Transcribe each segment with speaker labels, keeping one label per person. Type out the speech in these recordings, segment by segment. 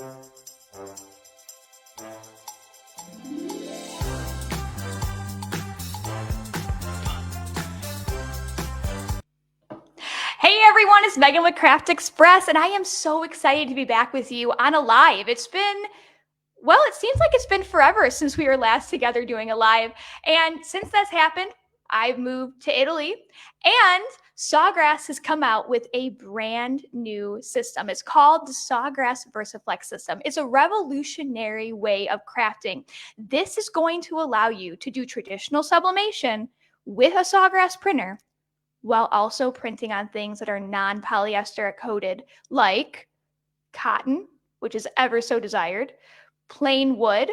Speaker 1: Hey everyone, it's Megan with Craft Express, and I am so excited to be back with you on a live. It seems like it's been forever since we were last together doing a live. And since that's happened, I've moved to Italy, and Sawgrass has come out with a brand new system. It's called the Sawgrass VersiFlex System. It's a revolutionary way of crafting. This is going to allow you to do traditional sublimation with a Sawgrass printer while also printing on things that are non-polyester coated, like cotton, which is ever so desired, plain wood,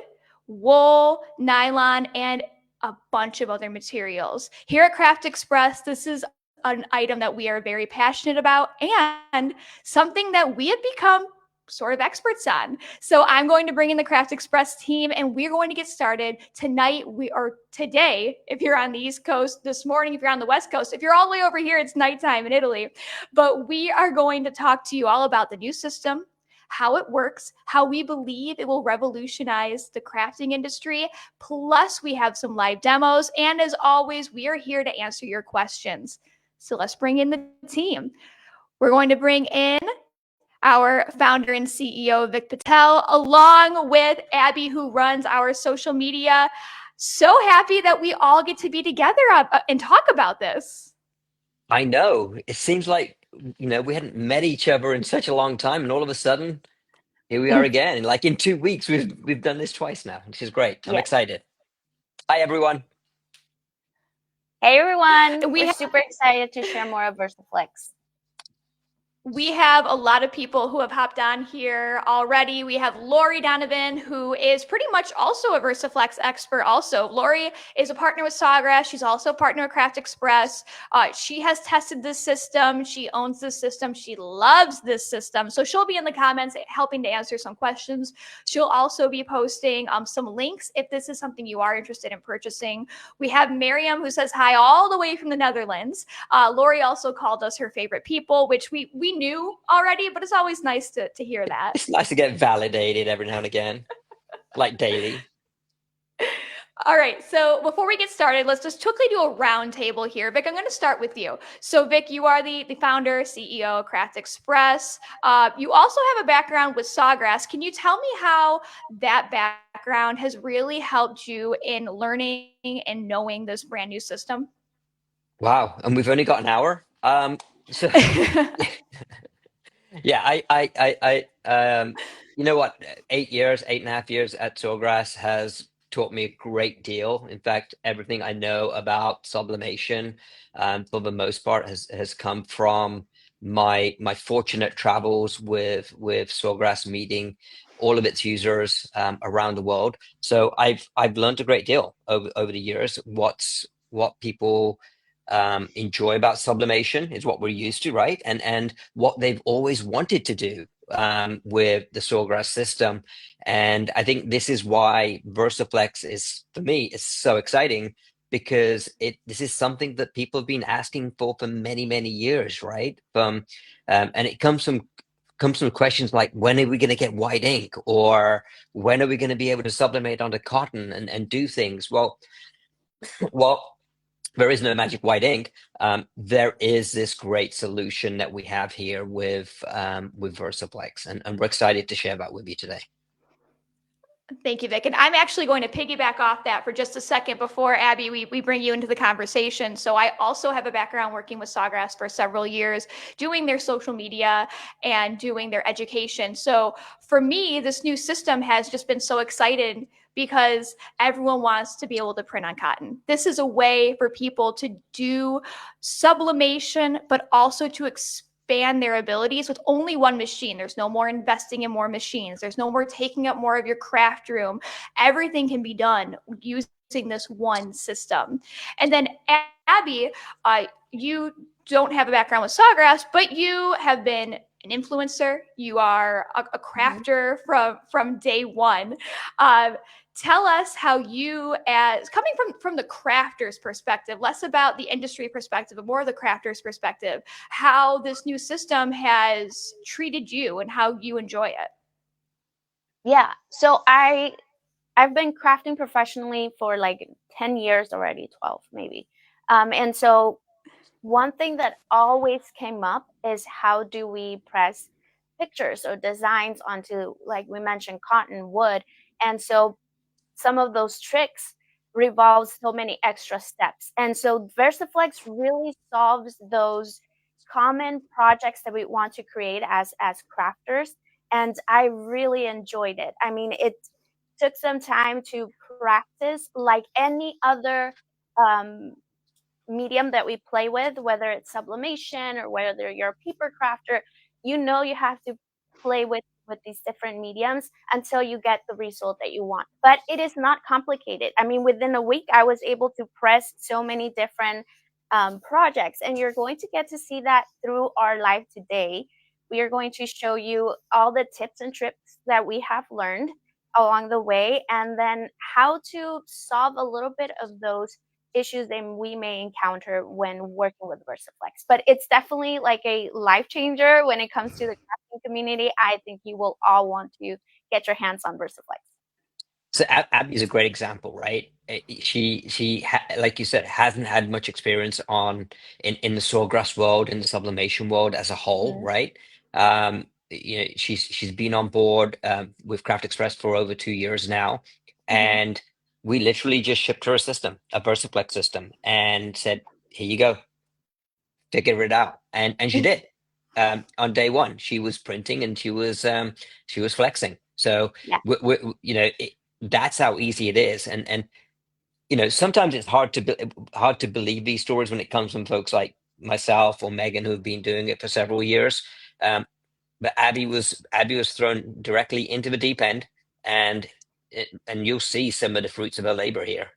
Speaker 1: wool, nylon, and a bunch of other materials. Here at Craft Express, this is an item that we are very passionate about and something that we have become sort of experts on. So I'm going to bring in the Craft Express team, and we're going to get started tonight. Today, if you're on the East Coast, this morning, if you're on the West Coast, if you're all the way over here, it's nighttime in Italy. But we are going to talk to you all about the new system, how it works, how we believe it will revolutionize the crafting industry. Plus, we have some live demos. And as always, we are here to answer your questions. So let's bring in the team. We're going to bring in our founder and CEO, Vic Patel, along with Abby, who runs our social media. So happy that we all get to be together and talk about this.
Speaker 2: I know. It seems like, we hadn't met each other in such a long time, and all of a sudden, here we are again. Like in 2 weeks, we've done this twice now, which is great. I'm
Speaker 3: Yes.
Speaker 2: excited. Hi, everyone.
Speaker 3: Hey everyone,
Speaker 1: We
Speaker 3: we're
Speaker 1: have-
Speaker 3: super excited to share more of Versaflex.
Speaker 1: We have a lot of people who have hopped on here already. We have Lori Donovan, who is pretty much also a Versaflex expert also. Lori is a partner with Sawgrass. She's also a partner with Craft Express. She has tested this system. She owns this system. She loves this system. So she'll be in the comments helping to answer some questions. She'll also be posting some links if this is something you are interested in purchasing. We have Miriam, who says hi all the way from the Netherlands. Lori also called us her favorite people, which we knew already, but it's always nice to hear that.
Speaker 2: It's nice to get validated every now and again, like daily.
Speaker 1: All right, so before we get started, let's just quickly do a round table here. Vic, I'm going to start with you. So Vic, you are the founder, CEO of Craft Express. You also have a background with Sawgrass. Can you tell me how that background has really helped you in learning and knowing this brand new system?
Speaker 2: Wow, and we've only got an hour. So yeah, you know what? 8 years, 8.5 years at Sawgrass has taught me a great deal. In fact, everything I know about sublimation, for the most part, has come from my fortunate travels with Sawgrass, meeting all of its users around the world. So I've learned a great deal over the years. What people enjoy about sublimation is what we're used to, right? And what they've always wanted to do with the Sawgrass system. And I think this is why Versaflex is, for me, is so exciting, because this is something that people have been asking for many, many years, right? And it comes from questions like, when are we going to get white ink, or when are we going to be able to sublimate onto cotton and do things? Well, there is no magic white ink. There is this great solution that we have here with Versaflex, and we're excited to share that with you today.
Speaker 1: Thank you, Vic. And I'm actually going to piggyback off that for just a second before, Abby, we bring you into the conversation. So I also have a background working with Sawgrass for several years, doing their social media and doing their education. So for me, this new system has just been so excited because everyone wants to be able to print on cotton. This is a way for people to do sublimation, but also to expand their abilities with only one machine. There's no more investing in more machines. There's no more taking up more of your craft room. Everything can be done using this one system. And then Abby, you don't have a background with Sawgrass, but you have been an influencer. You are a crafter from day one. Tell us how you, as coming from the crafter's perspective, less about the industry perspective, but more of the crafter's perspective, how this new system has treated you and how you enjoy it.
Speaker 3: Yeah. So I've been crafting professionally for like 10 years already, 12 maybe. And so one thing that always came up is how do we press pictures or designs onto, like we mentioned, cotton, wood. And so some of those tricks revolve so many extra steps. And so Versaflex really solves those common projects that we want to create as crafters. And I really enjoyed it. I mean, it took some time to practice like any other um, medium that we play with, whether it's sublimation or whether you're a paper crafter, you know you have to play with these different mediums until you get the result that you want. But it is not complicated. I mean, within a week, I was able to press so many different projects, and you're going to get to see that through our live today. We are going to show you all the tips and tricks that we have learned along the way, and then how to solve a little bit of those issues that we may encounter when working with Versaflex. But it's definitely like a life changer when it comes to the crafting community. I think you will all want to get your hands on Versaflex.
Speaker 2: So Abby is a great example, right? Like you said, hasn't had much experience in the sawgrass world, in the sublimation world as a whole,
Speaker 3: Mm-hmm.
Speaker 2: right? She's been on board with Craft Express for over 2 years now,
Speaker 3: Mm-hmm.
Speaker 2: and we literally just shipped her a system, a Versaflex system, and said, "Here you go, figure it out," and she did. On day one, she was printing and she was flexing. So
Speaker 3: Yeah.
Speaker 2: that's how easy it is. And sometimes it's hard to believe these stories when it comes from folks like myself or Megan who have been doing it for several years. Um, but Abby was thrown directly into the deep end, and you'll see some of the fruits of her labor here.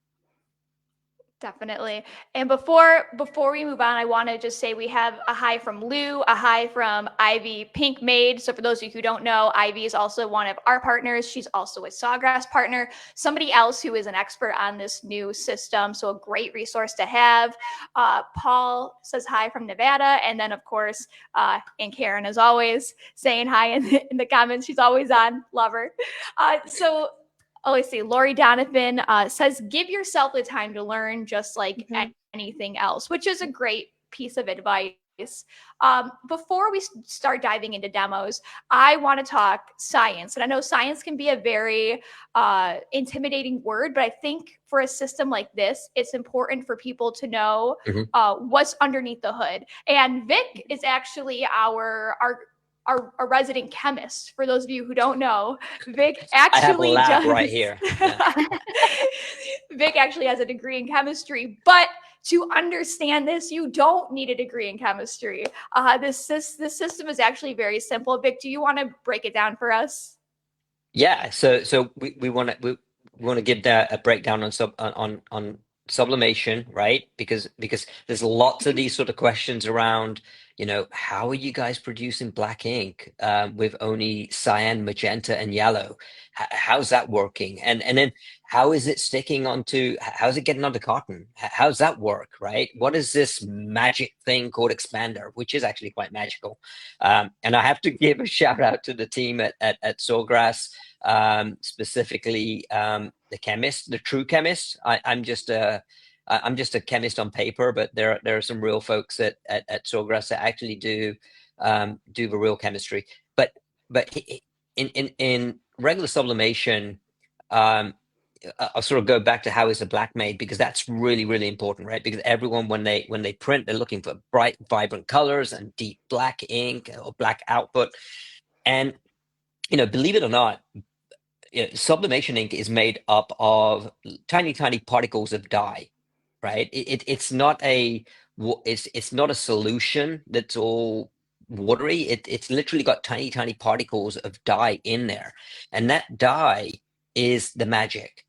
Speaker 1: Definitely. And before we move on, I want to just say we have a hi from Lou, a hi from Ivy Pink Maid. So for those of you who don't know, Ivy is also one of our partners. She's also a Sawgrass partner, somebody else who is an expert on this new system. So a great resource to have. Paul says hi from Nevada. And then of course, and Karen as always saying hi in the comments. She's always on. Love her. Oh, let's see. Lori Donovan says, give yourself the time to learn just like
Speaker 3: Mm-hmm.
Speaker 1: anything else, which is a great piece of advice. Before we start diving into demos, I want to talk science. And I know science can be a very intimidating word, but I think for a system like this, it's important for people to know what's underneath the hood. And Vic is actually our resident chemist. For those of you who don't know, Vic actually
Speaker 2: I have a lab
Speaker 1: does
Speaker 2: right here. Yeah.
Speaker 1: Vic actually has a degree in chemistry, but to understand this, you don't need a degree in chemistry. This system is actually very simple. Vic, do you want to break it down for us?
Speaker 2: Yeah, so we want to give that a breakdown on sublimation, right? Because there's lots of these sort of questions around, how are you guys producing black ink with only cyan, magenta, and yellow? How's that working? And then how is it sticking onto? How's it getting onto cotton? How's that work, right? What is this magic thing called expander, which is actually quite magical? And I have to give a shout out to the team at Sawgrass, specifically the chemist, the true chemist. I'm just a chemist on paper, but there are some real folks at Sawgrass that actually do the real chemistry. But in regular sublimation, I'll sort of go back to how is a black made, because that's really, really important, right? Because everyone, when they print, they're looking for bright, vibrant colors and deep black ink or black output. And believe it or not, sublimation ink is made up of tiny, tiny particles of dye, right? It's not a solution that's all watery. It's literally got tiny, tiny particles of dye in there, and that dye is the magic.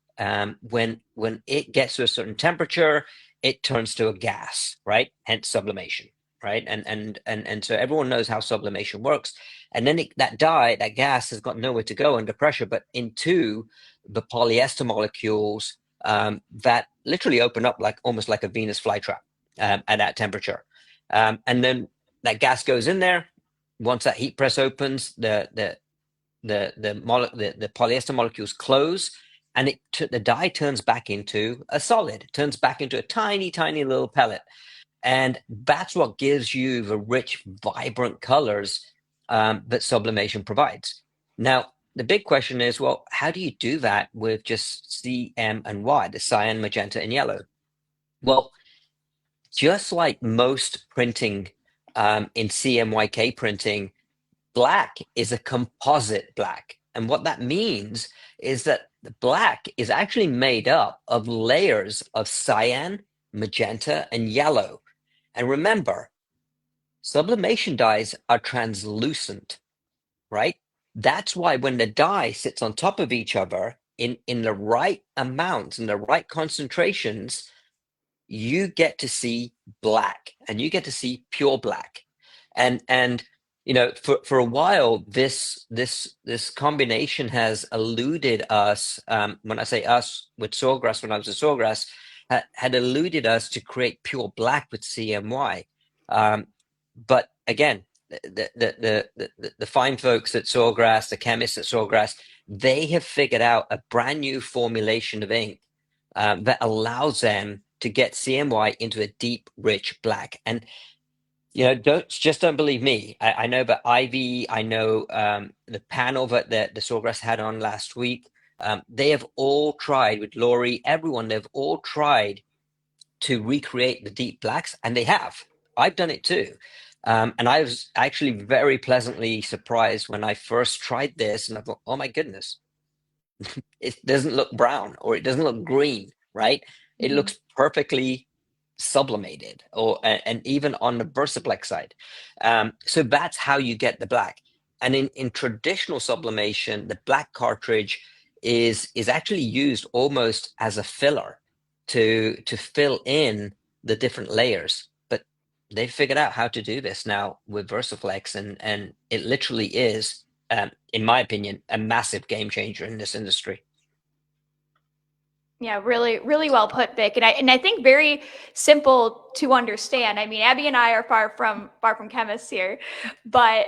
Speaker 2: When it gets to a certain temperature, it turns to a gas, right? Hence sublimation, right? And so everyone knows how sublimation works. And then that dye, that gas, has got nowhere to go under pressure, but into the polyester molecules that literally open up almost like a Venus flytrap at that temperature. And then that gas goes in there. Once that heat press opens, the the polyester molecules close, and the dye turns back into a solid, turns back into a tiny, tiny little pellet. And that's what gives you the rich, vibrant colors that sublimation provides. Now, the big question is, well, how do you do that with just C, M, and Y, the cyan, magenta, and yellow? Well, just like most printing in CMYK printing, black is a composite black. And what that means is that the black is actually made up of layers of cyan, magenta, and yellow. And remember, sublimation dyes are translucent, right? That's why when the dye sits on top of each other in the right amounts, in the right concentrations, you get to see black, and you get to see pure black. And for a while, this combination has eluded us. When I say us with Sawgrass, when I was at Sawgrass, had eluded us to create pure black with CMY. But again, the fine folks at Sawgrass, the chemists at Sawgrass, they have figured out a brand new formulation of ink that allows them to get CMY into a deep, rich black. And don't believe me. I know about Ivy. I know the panel that the Sawgrass had on last week. They have all tried with Laurie, everyone. They've all tried to recreate the deep blacks, and they have. I've done it too. And I was actually very pleasantly surprised when I first tried this, and I thought, oh my goodness, it doesn't look brown, or it doesn't look green, right? It looks perfectly sublimated, and even on the Versaflex side. So that's how you get the black. And in traditional sublimation, the black cartridge is actually used almost as a filler to fill in the different layers. But they've figured out how to do this now with Versaflex, and it literally is, in my opinion, a massive game changer in this industry.
Speaker 1: Yeah, really, really well put, Vic. And I think very simple to understand. I mean, Abby and I are far from chemists here, but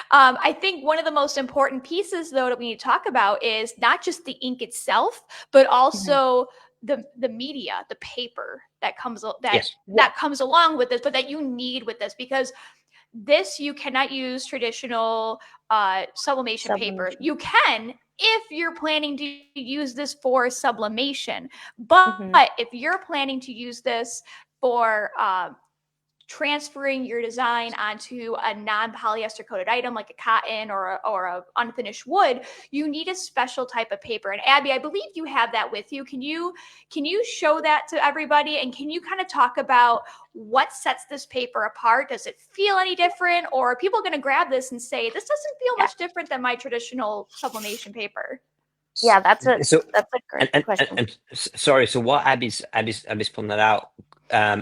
Speaker 1: I think one of the most important pieces, though, that we need to talk about is not just the ink itself, but also the media, the paper that comes that comes along with this, but that you need with this, because this, you cannot use traditional sublimation paper. You can if you're planning to use this for sublimation, but if you're planning to use this for transferring your design onto a non-polyester coated item like a cotton or a unfinished wood, you need a special type of paper. And Abby, I believe you have that with you. Can you show that to everybody? And can you kind of talk about what sets this paper apart? Does it feel any different? Or are people going to grab this and say, this doesn't feel much different than my traditional sublimation paper?
Speaker 3: Yeah, that's a great question.
Speaker 2: And sorry, so what Abby's pulling that out.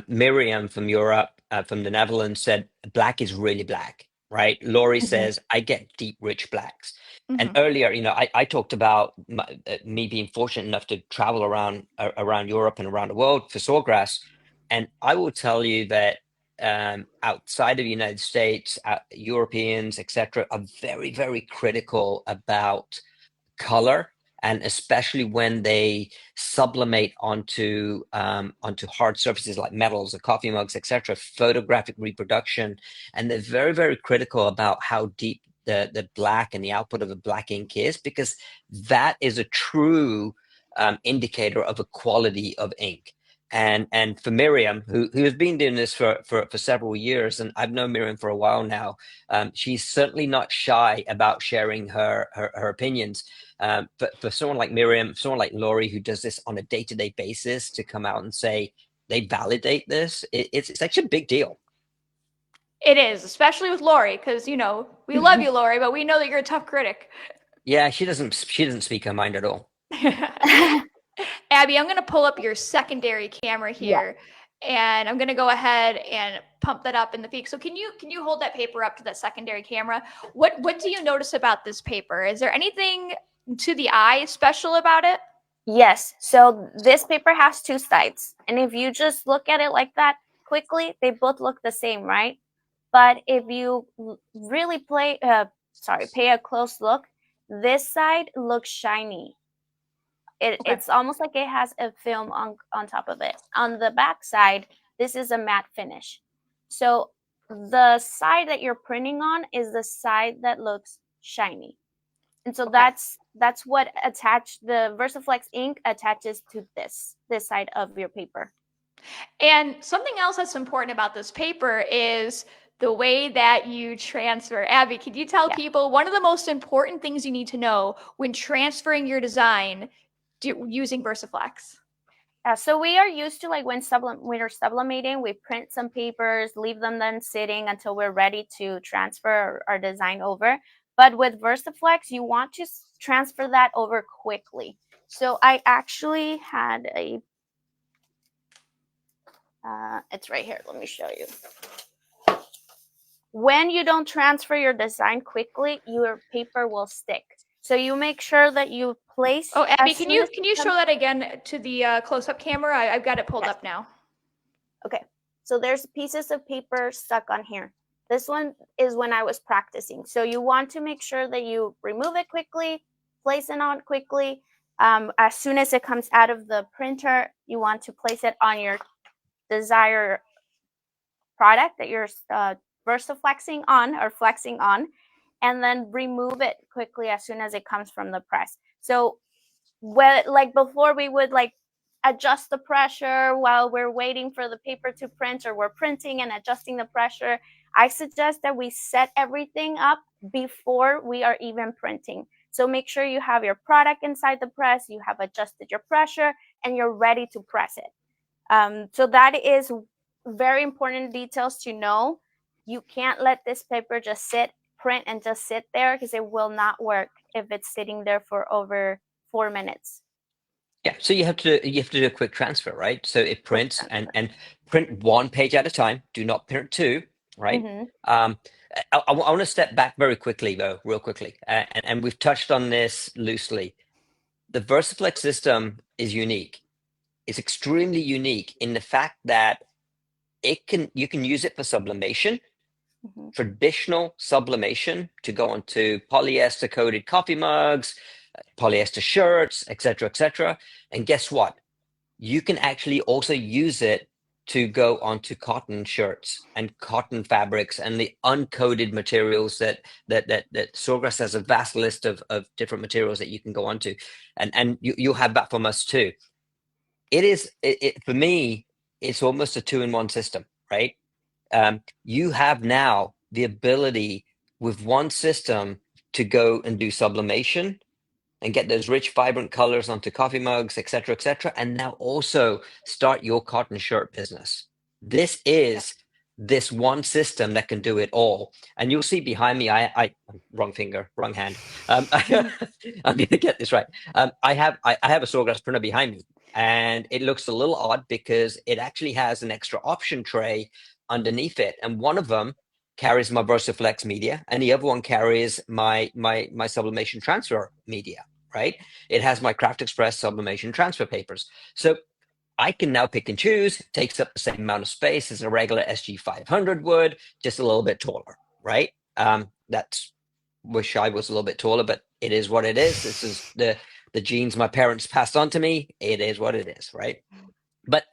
Speaker 2: Miriam from Europe, from the Netherlands, said black is really black, right? Laurie says, I get deep, rich blacks. And earlier, I talked about me being fortunate enough to travel around Europe and around the world for Sawgrass. And I will tell you that outside of the United States, Europeans, etc., are very, very critical about color, and especially when they sublimate onto hard surfaces like metals or coffee mugs, etc., photographic reproduction. And they're very, very critical about how deep the black and the output of the black ink is, because that is a true indicator of a quality of ink. And for Miriam, who has been doing this for several years, and I've known Miriam for a while now, she's certainly not shy about sharing her opinions. But for someone like Miriam, someone like Laurie, who does this on a day-to-day basis, to come out and say they validate this, it's actually a big deal.
Speaker 1: It is, especially with Laurie, because we love you, Laurie, but we know that you're a tough critic.
Speaker 2: Yeah, she doesn't speak her mind at all.
Speaker 1: Abby, I'm going to pull up your secondary camera here, and I'm going to go ahead and pump that up in the peak. So can you hold that paper up to that secondary camera? What do you notice about this paper? Is there anything to the eye special about it?
Speaker 3: Yes. So this paper has two sides, and if you just look at it like that quickly, they both look the same, right? But if you really pay a close look. This side looks shiny. It's almost like it has a film on top of it. On the back side, this is a matte finish. So the side that you're printing on is the side that looks shiny. And so that's what the Versaflex ink attaches to this side of your paper.
Speaker 1: And something else that's important about this paper is the way that you transfer. Abby, could you tell people one of the most important things you need to know when transferring your design using Versaflex?
Speaker 3: So we are used to, like, when we're sublimating, we print some papers, leave them then sitting until we're ready to transfer our design over. But with Versaflex, you want to transfer that over quickly. So I actually had it's right here. Let me show you. When you don't transfer your design quickly, your paper will stick. So you make sure that you place.
Speaker 1: Oh, Abby, can you show that again to the close-up camera? I've got it pulled up now.
Speaker 3: Okay, so there's pieces of paper stuck on here. This one is when I was practicing. So you want to make sure that you remove it quickly, place it on quickly. As soon as it comes out of the printer, you want to place it on your desired product that you're Versaflexing on or flexing on, and then remove it quickly as soon as it comes from the press. So like before, we would like adjust the pressure while we're waiting for the paper to print, or we're printing and adjusting the pressure. I suggest that we set everything up before we are even printing. So make sure you have your product inside the press, you have adjusted your pressure, and you're ready to press it. So that is very important details to know. You can't let this paper just print and just sit there, because it will not work if it's sitting there for over 4 minutes.
Speaker 2: Yeah, so you have to do a quick transfer, right? So it prints and print one page at a time. Do not print two, right?
Speaker 3: Mm-hmm.
Speaker 2: I want to step back very quickly, though, real quickly, and we've touched on this loosely. The Versaflex system is unique. It's extremely unique in the fact that you can use it for sublimation, traditional sublimation, to go onto polyester coated coffee mugs, polyester shirts, etc., etc. And guess what? You can actually also use it to go onto cotton shirts and cotton fabrics and the uncoated materials that Sawgrass has a vast list of different materials that you can go onto, and you'll have that from us too. For me, it's almost a 2-in-1 system, right? You have now the ability with one system to go and do sublimation and get those rich, vibrant colors onto coffee mugs, etc., etc., and now also start your cotton shirt business. This is this one system that can do it all. And you'll see behind me, I wrong finger, wrong hand. I'm going to get this right. I have a Sawgrass printer behind me, and it looks a little odd because it actually has an extra option tray underneath it, and one of them carries my Versaflex media, and the other one carries my sublimation transfer media, right? It has my Craft Express sublimation transfer papers. So I can now pick and choose. It takes up the same amount of space as a regular SG500 would, just a little bit taller, right? That's wish I was a little bit taller, but it is what it is. This is the genes my parents passed on to me. It is what it is, right? But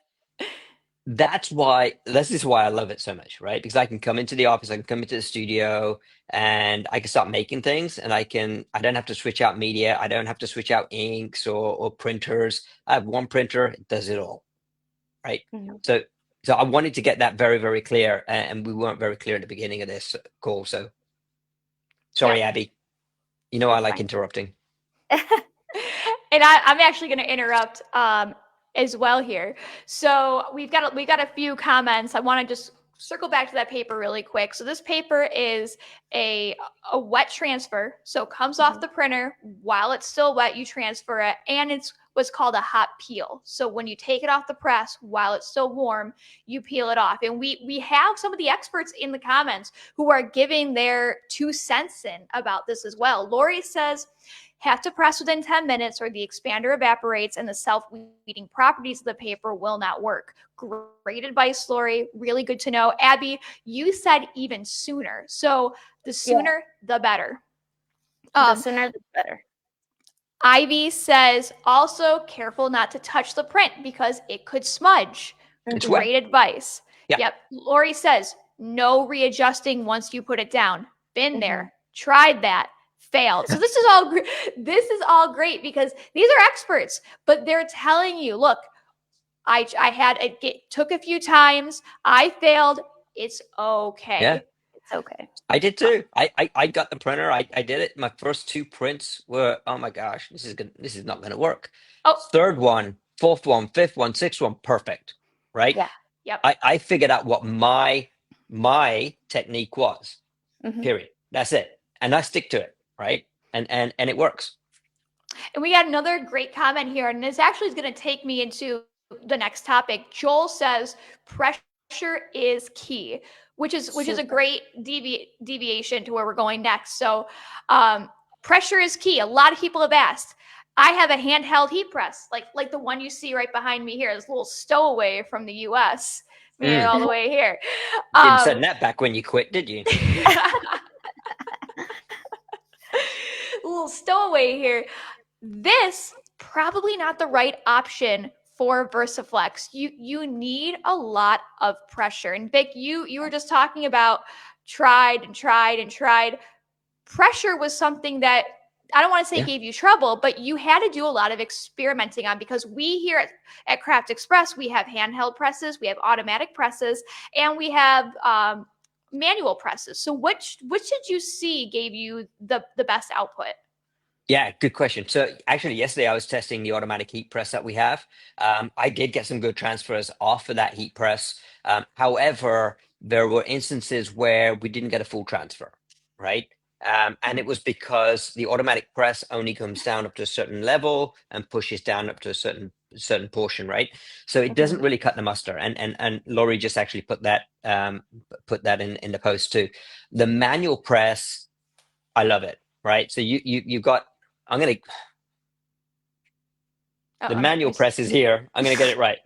Speaker 2: this is why I love it so much, right? Because I can come into the office, I can come into the studio, and I can start making things, and I don't have to switch out media. I don't have to switch out inks or printers. I have one printer, it does it all, right?
Speaker 3: Mm-hmm.
Speaker 2: So I wanted to get that very, very clear, and we weren't very clear at the beginning of this call. So sorry, Abby. You know, I like interrupting.
Speaker 1: And I'm actually going to interrupt as well here. So we've got a few comments. I want to just circle back to that paper really quick. So this paper is a wet transfer. So it comes off the printer while it's still wet, you transfer it, and it's what's called a hot peel. So when you take it off the press while it's still warm, you peel it off. And we have some of the experts in the comments who are giving their 2 cents in about this as well. Lori says, have to press within 10 minutes or the expander evaporates and the self-weeding properties of the paper will not work. Great advice, Lori. Really good to know. Abby, you said even sooner. So the sooner, the better.
Speaker 3: The sooner the better.
Speaker 1: Ivy says, also careful not to touch the print because it could smudge.
Speaker 2: It's
Speaker 1: Great
Speaker 2: wet.
Speaker 1: advice.
Speaker 2: Yeah.
Speaker 1: Yep. Lori says, no readjusting once you put it down. Been
Speaker 3: Mhm.
Speaker 1: there. Tried that. Failed. So this is all great because these are experts, but they're telling you, look, I had it took a few times. I failed. It's okay.
Speaker 2: Yeah.
Speaker 3: It's okay.
Speaker 2: I did too. I got the printer. I did it. My first 2 prints were, oh my gosh, this is not gonna work.
Speaker 1: Oh.
Speaker 2: Third one, fourth one, fifth one, sixth one, perfect. Right?
Speaker 3: Yeah.
Speaker 1: Yep.
Speaker 2: I figured out what my technique was.
Speaker 3: Mhm.
Speaker 2: Period. That's it. And I stick to it, right? And it works.
Speaker 1: And we got another great comment here, and this actually is going to take me into the next topic. Joel says pressure is key, which is a great deviation to where we're going next. So pressure is key. A lot of people have asked. I have a handheld heat press, like the one you see right behind me here, this little stowaway from the US, made it all the way here.
Speaker 2: Didn't send that back when you quit, did you?
Speaker 1: A little stowaway here. This probably not the right option for Versaflex. You need a lot of pressure. And Vic, you were just talking about tried. Pressure was something that I don't want to say gave you trouble, but you had to do a lot of experimenting on, because we here at Craft Express, we have handheld presses, we have automatic presses, and we have manual presses. So which did you see gave you the best output?
Speaker 2: Yeah, good question. So actually, yesterday I was testing the automatic heat press that we have. I did get some good transfers off of that heat press. However, there were instances where we didn't get a full transfer, right? And it was because the automatic press only comes down up to a certain level and pushes down up to a certain portion, right? So it doesn't really cut the mustard. And Laurie just actually put that in the post too. The manual press, I love it, right? So you've got. The manual press is here. I'm gonna get it right.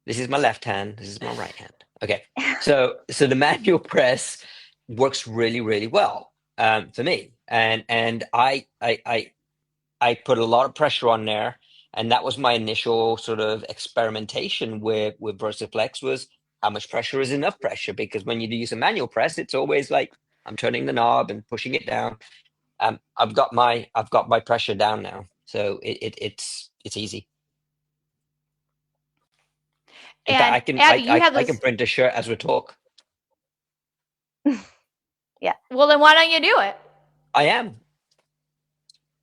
Speaker 2: This is my left hand. This is my right hand. Okay. So the manual press works really, really well for me, and I put a lot of pressure on there, and that was my initial sort of experimentation with Versaflex, was how much pressure is enough pressure, because when you use a manual press, it's always like I'm turning the knob and pushing it down. I've got my pressure down now, so it's easy. In fact, I can print a shirt as we talk.
Speaker 3: Yeah.
Speaker 1: Well, then why don't you do it?
Speaker 2: I am.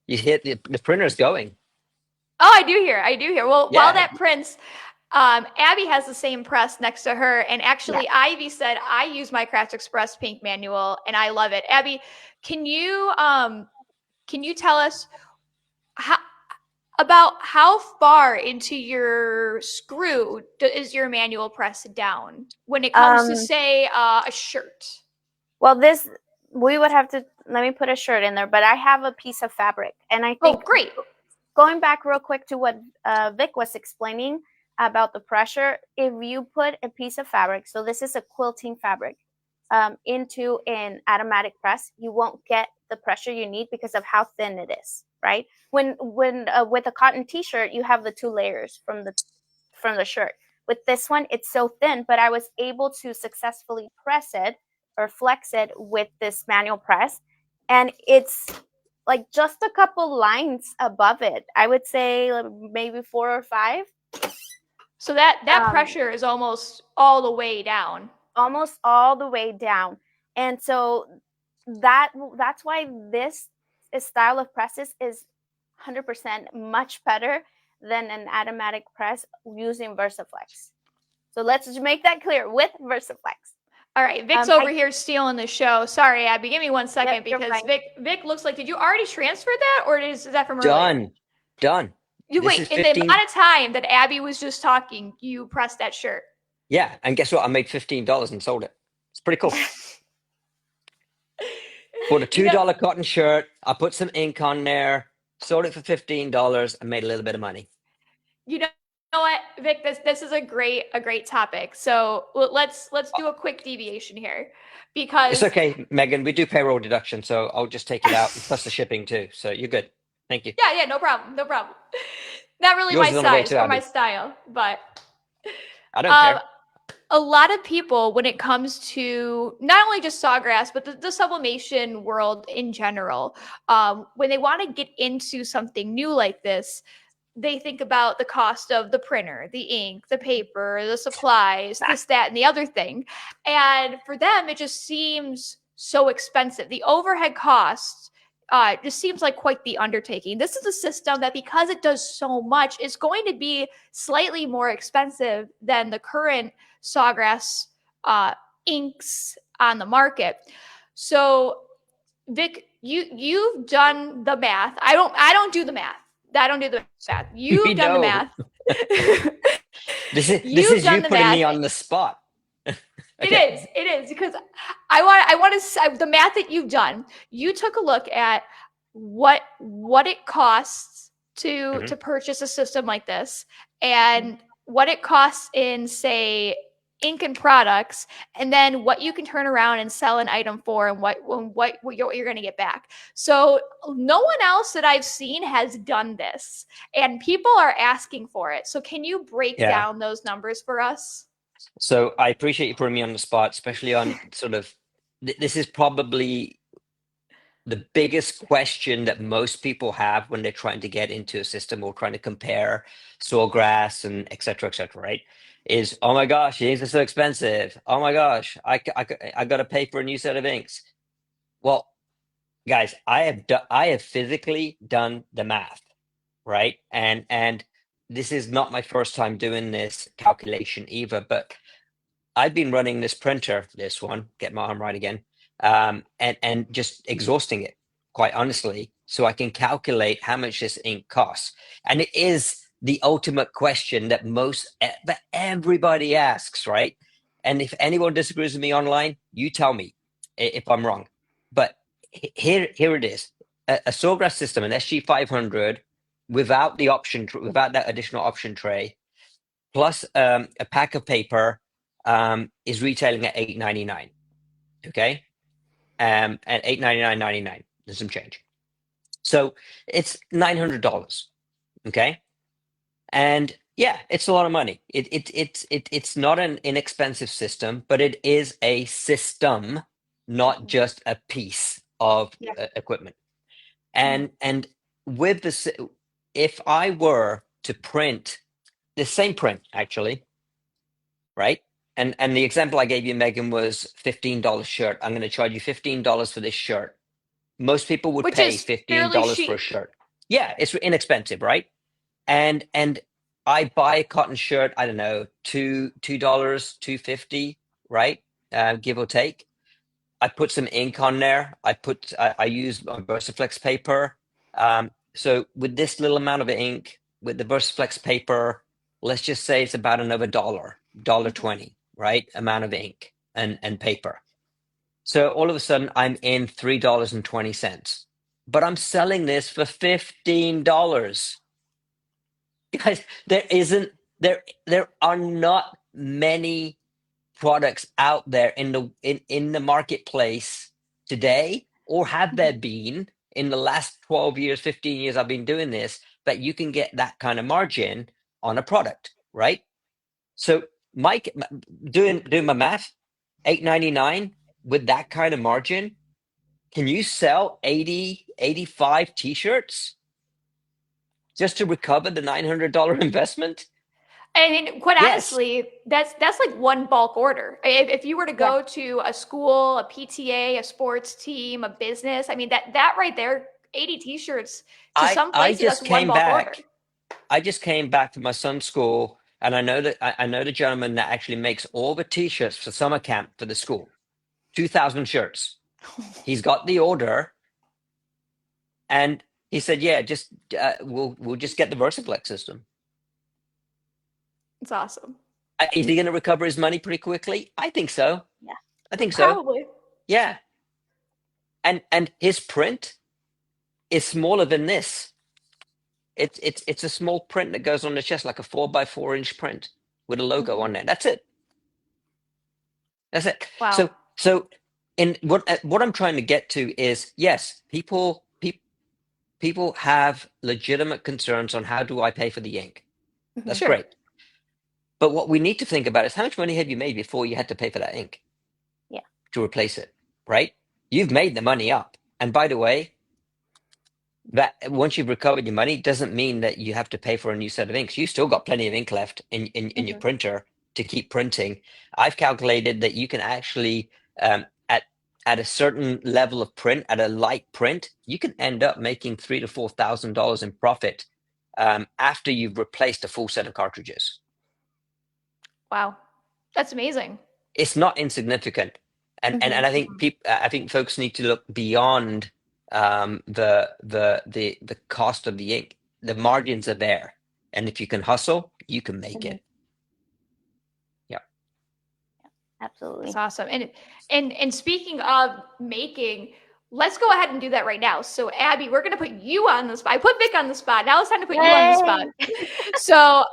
Speaker 2: You hit the printer's going.
Speaker 1: Oh, I do hear. Well,
Speaker 2: Yeah.
Speaker 1: while that prints, Abby has the same press next to her, and actually, Ivy said, "I use my Craft Express Pink manual, and I love it." Abby, can you tell us about how far into your screw is your manual press down when it comes to, say, a shirt?
Speaker 3: Well, we would have to, let me put a shirt in there, but I have a piece of fabric, and I think
Speaker 1: great.
Speaker 3: Going back real quick to what Vic was explaining about the pressure, if you put a piece of fabric, so this is a quilting fabric, into an automatic press, you won't get the pressure you need because of how thin it is, right? When with a cotton t-shirt, you have the 2 layers from the shirt. With this one, it's so thin, but I was able to successfully press it or flex it with this manual press, and it's like just a couple lines above it. I would say maybe 4 or 5.
Speaker 1: So that pressure is almost all the way down.
Speaker 3: Almost all the way down. And so that's why this style of presses is 100% much better than an automatic press using Versaflex. So let's just make that clear with Versaflex.
Speaker 1: All right, Vic's over here stealing the show. Sorry, Abby, give me 1 second, because Vic looks like, did you already transfer that, or is that from earlier?
Speaker 2: Done.
Speaker 1: Wait, in the amount of time that Abby was just talking, you pressed that shirt.
Speaker 2: Yeah, and guess what? I made $15 and sold it. It's pretty cool. Bought a $2 cotton shirt. I put some ink on there, sold it for $15, and made a little bit of money.
Speaker 1: You know know what, Vic, this is a great topic. So let's do a quick deviation here,
Speaker 2: It's
Speaker 1: because
Speaker 2: okay, Megan. We do payroll deduction, so I'll just take it out, plus the shipping too. So you're good. Thank you.
Speaker 1: yeah, no problem, no problem. Not really
Speaker 2: Yours
Speaker 1: my
Speaker 2: is on the way
Speaker 1: size
Speaker 2: too,
Speaker 1: or my
Speaker 2: Abby.
Speaker 1: style, but
Speaker 2: I don't
Speaker 1: um,
Speaker 2: care.
Speaker 1: a lot of people, when it comes to not only just Sawgrass, but the sublimation world in general, when they want to get into something new like this, they think about the cost of the printer, the ink, the paper, the supplies, this, that, and the other thing. And for them, it just seems so expensive. The overhead costs just seems like quite the undertaking. This is a system that, because it does so much, is going to be slightly more expensive than the current Sawgrass inks on the market. So, Vic, you've done the math. I don't do the math. I don't do the math.
Speaker 2: We
Speaker 1: You've done the
Speaker 2: know.
Speaker 1: math.
Speaker 2: This
Speaker 1: You've
Speaker 2: is you
Speaker 1: done the
Speaker 2: putting me
Speaker 1: math.
Speaker 2: on the spot.
Speaker 1: It
Speaker 2: Okay.
Speaker 1: is. It is, because I want to, the math that you've done. You took a look at what it costs to
Speaker 2: Mhm.
Speaker 1: purchase a system like this, and what it costs in, say, ink and products, and then what you can turn around and sell an item for, and what you're going to get back. So no one else that I've seen has done this, and people are asking for it. So can you break
Speaker 2: Yeah.
Speaker 1: down those numbers for us?
Speaker 2: So I appreciate you putting me on the spot, especially on sort of this is probably the biggest question that most people have when they're trying to get into a system or trying to compare Sawgrass and et cetera, right? Is, oh my gosh, these are so expensive. Oh my gosh, I got to pay for a new set of inks. Well, guys, I have physically done the math, right? And this is not my first time doing this calculation either, but I've been running this printer, this one, get my arm right again, and just exhausting it, quite honestly, so I can calculate how much this ink costs. And it is the ultimate question that that everybody asks, right? And if anyone disagrees with me online, you tell me if I'm wrong. But here it is: a Sawgrass system, an SG500, without the option, without that additional option tray, plus a pack of paper, is retailing at $8.99. Okay, at $8.99.99. There's some change, so it's $900. Okay, and yeah, it's a lot of money. It's not an inexpensive system, but it is a system, not just a piece of
Speaker 3: Yeah.
Speaker 2: equipment. And with this, if I were to print the same print, actually, right? And the example I gave you, Megan, was $15 shirt. I'm going to charge you $15 for this shirt. Most people would
Speaker 1: Which
Speaker 2: pay
Speaker 1: is fairly
Speaker 2: $15 for a
Speaker 1: chic.
Speaker 2: shirt. Yeah, it's inexpensive, right? And I buy a cotton shirt, I don't know, $2, 2.50, right? Give or take. I put some ink on there. I use my Versaflex paper. So with this little amount of ink, with the Versaflex paper, let's just say it's about another dollar 20, right? Amount of ink and paper. So all of a sudden I'm in $3.20, but I'm selling this for $15. Guys, there are not many products out there in the marketplace today, or have there been in the last 12 years, 15 years I've been doing this, that you can get that kind of margin on a product, right? So Mike, doing my math, 8.99 with that kind of margin, can you sell 80, 85 t-shirts just to recover the $900 investment?
Speaker 1: And quite
Speaker 2: Yes.
Speaker 1: honestly, that's like one bulk order. If you were to
Speaker 3: Yeah.
Speaker 1: go to a school, a PTA, a sports team, a business, I mean, that right there, 80 t-shirts to some
Speaker 2: I
Speaker 1: places, that's
Speaker 2: just
Speaker 1: one
Speaker 2: came
Speaker 1: bulk order.
Speaker 2: back. I just came back from my son's school, and I know that I know the gentleman that actually makes all the t-shirts for summer camp for the school. 2,000 shirts. He's got the order, and he said, "Yeah, just we'll just get the Versaflex system."
Speaker 1: It's awesome.
Speaker 2: Is he going to recover his money pretty quickly? I think so.
Speaker 3: Yeah.
Speaker 2: I think so.
Speaker 1: Probably.
Speaker 2: Yeah. And his print is smaller than this. It's a small print that goes on the chest, like a 4x4 inch print with a logo
Speaker 3: Mhm.
Speaker 2: on there. That's it. That's it.
Speaker 1: Wow.
Speaker 2: So in what I'm trying to get to is, yes, people have legitimate concerns on how do I pay for the ink. That's
Speaker 3: Mhm.
Speaker 1: Sure.
Speaker 2: great. But what we need to think about is how much money have you made before you had to pay for that ink?
Speaker 3: Yeah.
Speaker 2: To replace it, right? You've made the money up. And by the way, that once you've recovered your money doesn't mean that you have to pay for a new set of inks. You still got plenty of ink left in your
Speaker 3: Mhm.
Speaker 2: printer to keep printing. I've calculated that you can actually at a certain level of print, at a light print, you can end up making $3,000 to $4,000 in profit after you've replaced a full set of cartridges.
Speaker 1: Wow. That's amazing.
Speaker 2: It's not insignificant, and
Speaker 3: Mhm.
Speaker 2: I think I think folks need to look beyond the cost of the ink. The margins are there, and if you can hustle, you can make
Speaker 3: Mhm.
Speaker 2: it. Yeah.
Speaker 3: Absolutely.
Speaker 1: That's awesome. And speaking of making, let's go ahead and do that right now. So Abby, we're gonna put you on the spot. I put Vic on the spot. Now it's time to put you on the spot.
Speaker 3: Yay!
Speaker 1: So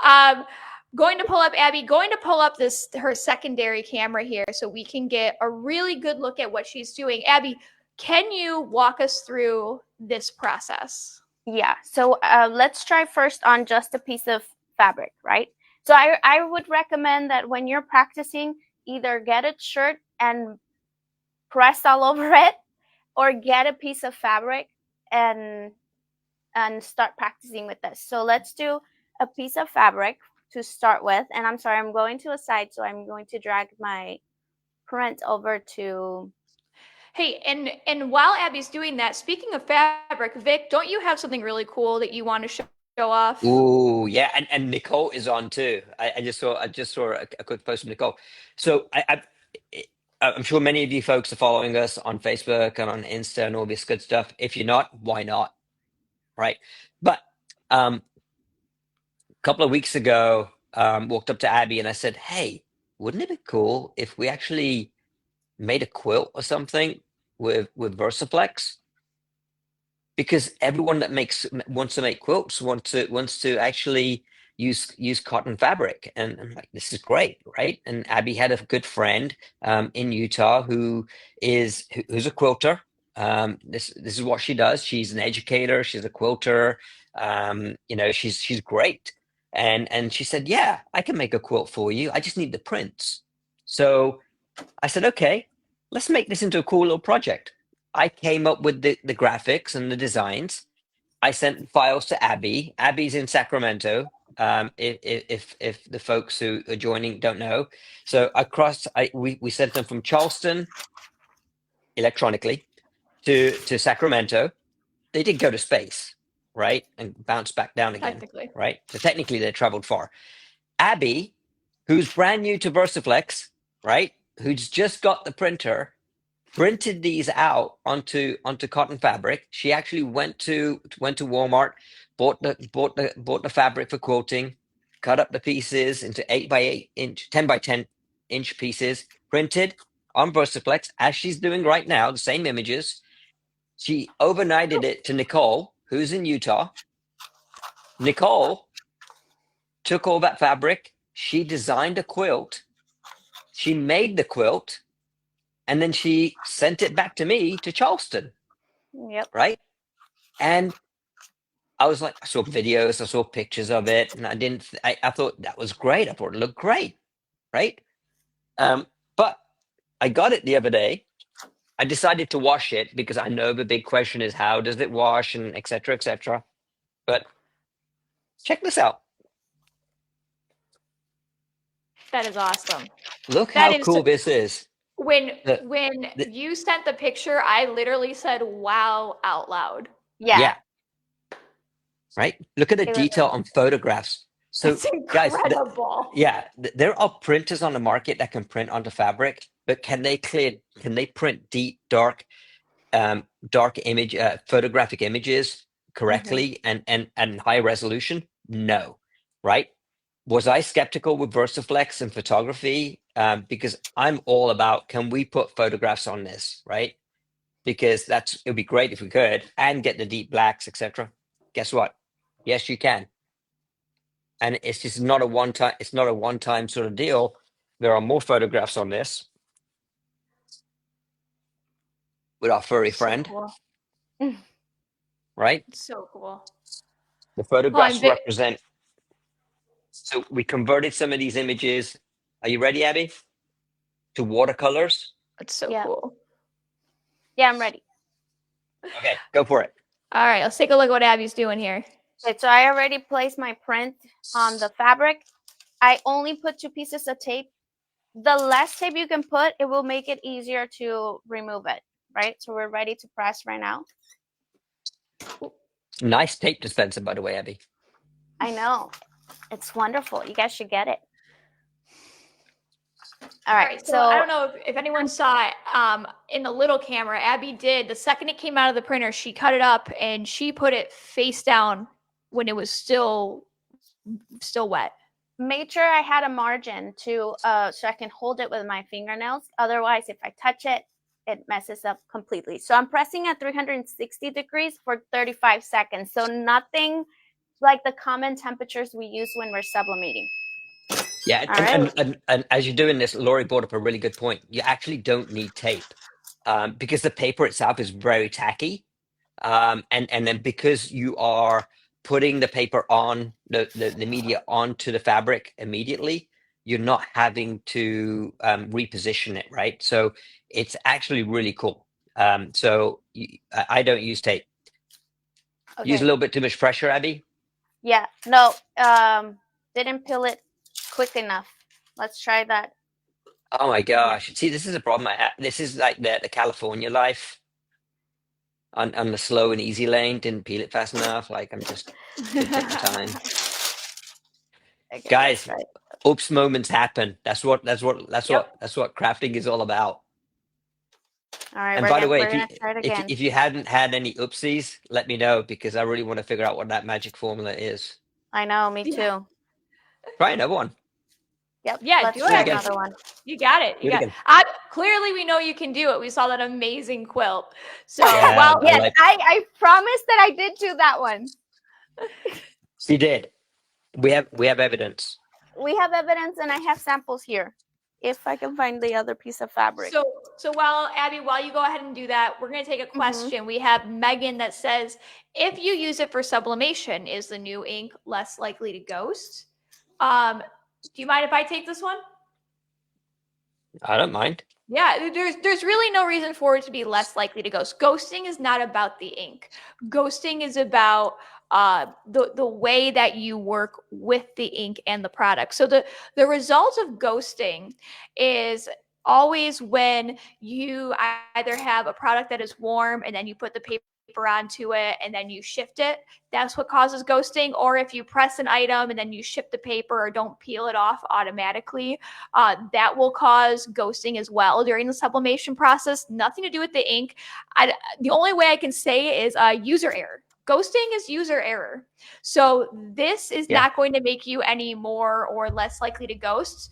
Speaker 1: going to pull up Abby, going to pull up her secondary camera here so we can get a really good look at what she's doing. Abby, can you walk us through this process?
Speaker 3: Yeah. So let's try first on just a piece of fabric, right? So I would recommend that when you're practicing, either get a shirt and press all over it, or get a piece of fabric and start practicing with this. So let's do a piece of fabric to start with. And I'm sorry, I'm going to a side, so I'm going to drag my print over to.
Speaker 1: Hey, and while Abby's doing that, speaking of fabric, Vic, don't you have something really cool that you want to show off?
Speaker 2: Ooh, yeah, and Nicole is on too. I just saw a quick post from Nicole. So I'm sure many of you folks are following us on Facebook and on Insta and all this good stuff. If you're not, why not? Right? But a couple of weeks ago, walked up to Abby and I said, "Hey, wouldn't it be cool if we actually made a quilt or something with Versaflex?" Because everyone that wants to make quilts wants to actually use cotton fabric, and I'm like, this is great, right? And Abby had a good friend in Utah who's a quilter. This is what she does. She's an educator. She's a quilter. She's great. And she said, yeah, I can make a quilt for you. I just need the prints. So I said, okay, let's make this into a cool little project. I came up with the graphics and the designs. I sent files to Abby. Abby's in Sacramento. If the folks who are joining don't know, so we sent them from Charleston electronically to Sacramento. They did go to space, right, and bounce back down again,
Speaker 1: Technically.
Speaker 2: right? So technically they traveled far. Abby, who's brand new to Versaflex, right, who's just got the printer, printed these out onto cotton fabric. She actually went to Walmart, bought the fabric for quilting, cut up the pieces into 8x8 inch, 10x10 inch pieces, printed on Versaflex as she's doing right now, the same images. She overnighted it to Nicole, who's in Utah. Nicole took all that fabric. She designed a quilt. She made the quilt, and then she sent it back to me to Charleston.
Speaker 3: Yep.
Speaker 2: Right. And I was like, I saw videos, I saw pictures of it, and I thought that was great. I thought it looked great. Right. But I got it the other day. I decided to wash it because I know the big question is how does it wash and et cetera, et cetera. But check this out.
Speaker 1: That is awesome.
Speaker 2: Look
Speaker 1: That
Speaker 2: how
Speaker 1: is
Speaker 2: cool this is.
Speaker 1: when
Speaker 2: The,
Speaker 1: when
Speaker 2: the,
Speaker 1: you sent the picture, I literally said wow out loud.
Speaker 3: Yeah.
Speaker 2: yeah. Right. Look at the
Speaker 3: It was
Speaker 2: detail on photographs. So
Speaker 1: That's
Speaker 2: guys,
Speaker 1: incredible.
Speaker 2: yeah, there are printers on the market that can print onto fabric, but can they print deep, dark image, photographic images correctly and high resolution? No, right? Was I skeptical with Versaflex and photography? Because I'm all about, can we put photographs on this, right? Because it'd be great if we could and get the deep blacks, etc. Guess what? Yes, you can. And it's just not a one-time. It's not a one-time sort of deal. There are more photographs on this with our furry
Speaker 1: So
Speaker 2: friend,
Speaker 1: cool.
Speaker 2: right?
Speaker 1: So cool.
Speaker 2: The
Speaker 1: Oh, I'm
Speaker 2: photographs represent. So we converted some of these images. Are you ready, Abby? To watercolors.
Speaker 1: it's so
Speaker 3: Yeah.
Speaker 1: cool.
Speaker 3: Yeah, I'm ready.
Speaker 2: Okay, go for it.
Speaker 1: All right, let's take a look at what Abby's doing here.
Speaker 3: Okay, so I already placed my print on the fabric. I only put 2 pieces of tape. The less tape you can put, it will make it easier to remove it, right? So we're ready to press right now.
Speaker 2: Nice tape dispenser, by the way, Abby.
Speaker 3: I know. It's wonderful. You guys should get it. All right,
Speaker 1: So I don't know if anyone saw it in the little camera. Abby did. The second it came out of the printer, she cut it up and she put it face down when it was still wet.
Speaker 3: made sure I had a margin to so I can hold it with my fingernails. Otherwise, if I touch it, it messes up completely. So I'm pressing at 360 degrees for 35 seconds. So nothing like the common temperatures we use when we're sublimating.
Speaker 2: Yeah,
Speaker 3: All right.
Speaker 2: and as you're doing this, Laurie brought up a really good point. You actually don't need tape because the paper itself is very tacky, and then because you are putting the paper on the media onto the fabric immediately, you're not having to reposition it, right? So it's actually really cool. I don't use tape.
Speaker 3: Okay.
Speaker 2: Use a little bit too much pressure, Abby.
Speaker 3: Yeah. No. Didn't peel it quick enough. Let's try that.
Speaker 2: Oh my gosh! See, this is a problem I have. This is like the California life on the slow and easy lane. Didn't peel it fast enough. Like I'm just gonna take my time,
Speaker 3: Okay, let's
Speaker 2: guys.
Speaker 3: try it.
Speaker 2: Oops, moments happen. That's what crafting is all about.
Speaker 3: All right,
Speaker 2: And by the way,
Speaker 3: we're gonna try it again.
Speaker 2: if you hadn't had any oopsies, let me know because I really want to figure out what that magic formula is.
Speaker 3: I know, me
Speaker 1: Yeah.
Speaker 3: too.
Speaker 2: Try another one.
Speaker 3: Yep.
Speaker 1: Yeah,
Speaker 3: Let's
Speaker 1: do
Speaker 3: try
Speaker 1: it.
Speaker 3: another one.
Speaker 1: You got it.
Speaker 2: Do
Speaker 1: You
Speaker 2: it
Speaker 1: got
Speaker 2: again.
Speaker 1: clearly we know you can do it. We saw that amazing quilt. So
Speaker 2: Yeah,
Speaker 1: well,
Speaker 2: I
Speaker 3: Yes,
Speaker 2: like.
Speaker 3: I promised that I did do that one.
Speaker 2: She did. We have evidence.
Speaker 3: We have evidence and I have samples here. If I can find the other piece of fabric.
Speaker 1: So while Abby, while you go ahead and do that, we're going to take a question. We have Megan that says, if you use it for sublimation, is the new ink less likely to ghost? Do you mind if I take this one?
Speaker 2: I don't mind.
Speaker 1: Yeah, there's really no reason for it to be less likely to ghost. Ghosting is not about the ink. Ghosting is about the way that you work with the ink and the product. So the result of ghosting is always when you either have a product that is warm and then you put the paper onto it and then you shift it. That's what causes ghosting. Or if you press an item and then you shift the paper or don't peel it off automatically, that will cause ghosting as well during the sublimation process. Nothing to do with the ink. The only way I can say is user error. Ghosting is user error. So this is not going to make you any more or less likely to ghost.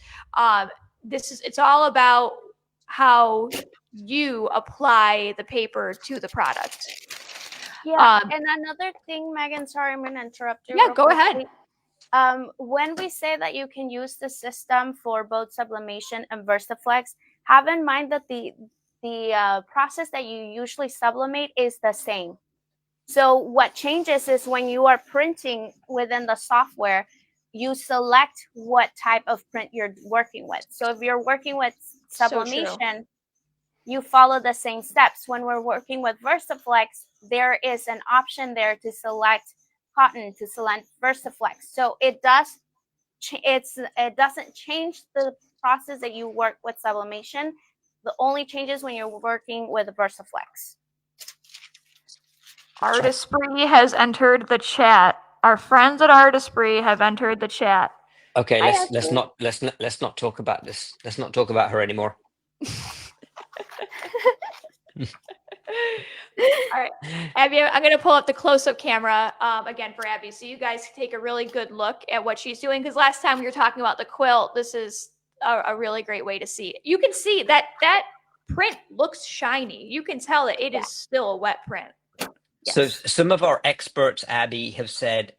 Speaker 1: It's all about how you apply the paper to the product.
Speaker 3: Yeah, and another thing, Megan, sorry, I'm gonna interrupt you.
Speaker 1: Yeah, go ahead.
Speaker 3: When we say that you can use the system for both sublimation and Versaflex, have in mind that the process that you usually sublimate is the same. So what changes is when you are printing within the software, you select what type of print you're working with. So if you're working with sublimation, you follow the same steps. When we're working with Versaflex, there is an option there to select cotton, to select Versaflex. So it doesn't change the process that you work with sublimation. The only changes when you're working with Versaflex.
Speaker 1: Artistry has entered the chat. Our friends at Artistry have entered the chat.
Speaker 2: Okay, let's not talk about this. Let's not talk about her anymore.
Speaker 1: All right, Abby, I'm going to pull up the close-up camera again for Abby, so you guys take a really good look at what she's doing. Because last time we were talking about the quilt, this is a really great way to see it. You can see that print looks shiny. You can tell that it is still a wet print.
Speaker 2: So
Speaker 3: Yes.
Speaker 2: some of our experts, Abby, have said,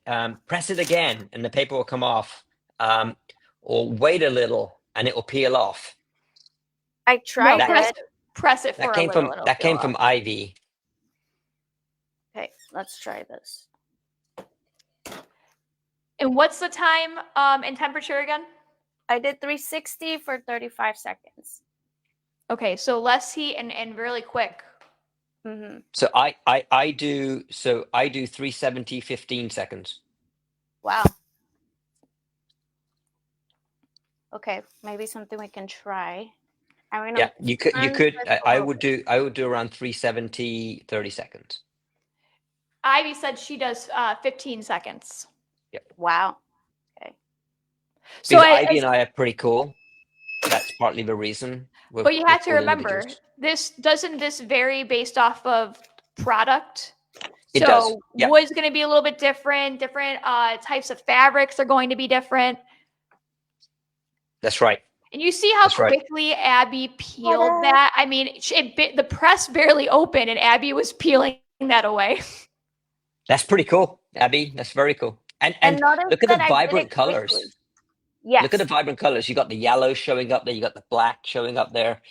Speaker 2: press it again and the paper will come off, or wait a little and it will peel off.
Speaker 3: I
Speaker 1: No,
Speaker 3: tried
Speaker 2: That
Speaker 1: press it for a little. It'll
Speaker 2: that
Speaker 1: peel
Speaker 2: came
Speaker 1: off.
Speaker 2: from Ivy.
Speaker 3: Okay, let's try this.
Speaker 1: And what's the time and temperature again?
Speaker 3: I did 360 for 35 seconds.
Speaker 1: Okay, so less heat and really quick.
Speaker 3: Mm-hmm.
Speaker 2: So I do 370, 15 seconds.
Speaker 3: Wow. Okay, maybe something we can try. I'm gonna
Speaker 2: Yeah, you could
Speaker 3: turn this a
Speaker 2: I
Speaker 3: little
Speaker 2: would
Speaker 3: bit.
Speaker 2: do around 370, 30 seconds.
Speaker 1: Ivy said she does 15 seconds.
Speaker 3: Wow. Okay.
Speaker 1: So
Speaker 2: Because Ivy and I are pretty cool. That's partly the reason
Speaker 1: but you
Speaker 2: we're
Speaker 1: have to
Speaker 2: cool
Speaker 1: remember,
Speaker 2: individuals.
Speaker 1: this vary based off of product?
Speaker 2: It does.
Speaker 1: So
Speaker 2: Yeah,
Speaker 1: wood's going to be a little bit different. Different types of fabrics are going to be different.
Speaker 2: that's right.
Speaker 1: And you see how
Speaker 2: That's right.
Speaker 1: quickly Abby peeled that? I mean, the press barely opened and Abby was peeling that away.
Speaker 2: That's pretty cool, Abby. That's very cool. And
Speaker 3: notice
Speaker 2: look at the
Speaker 3: that I did
Speaker 2: vibrant
Speaker 3: it quickly.
Speaker 2: colors. Look at the
Speaker 3: Yes.
Speaker 2: vibrant colors. You got the yellow showing up there. You got the black showing up there.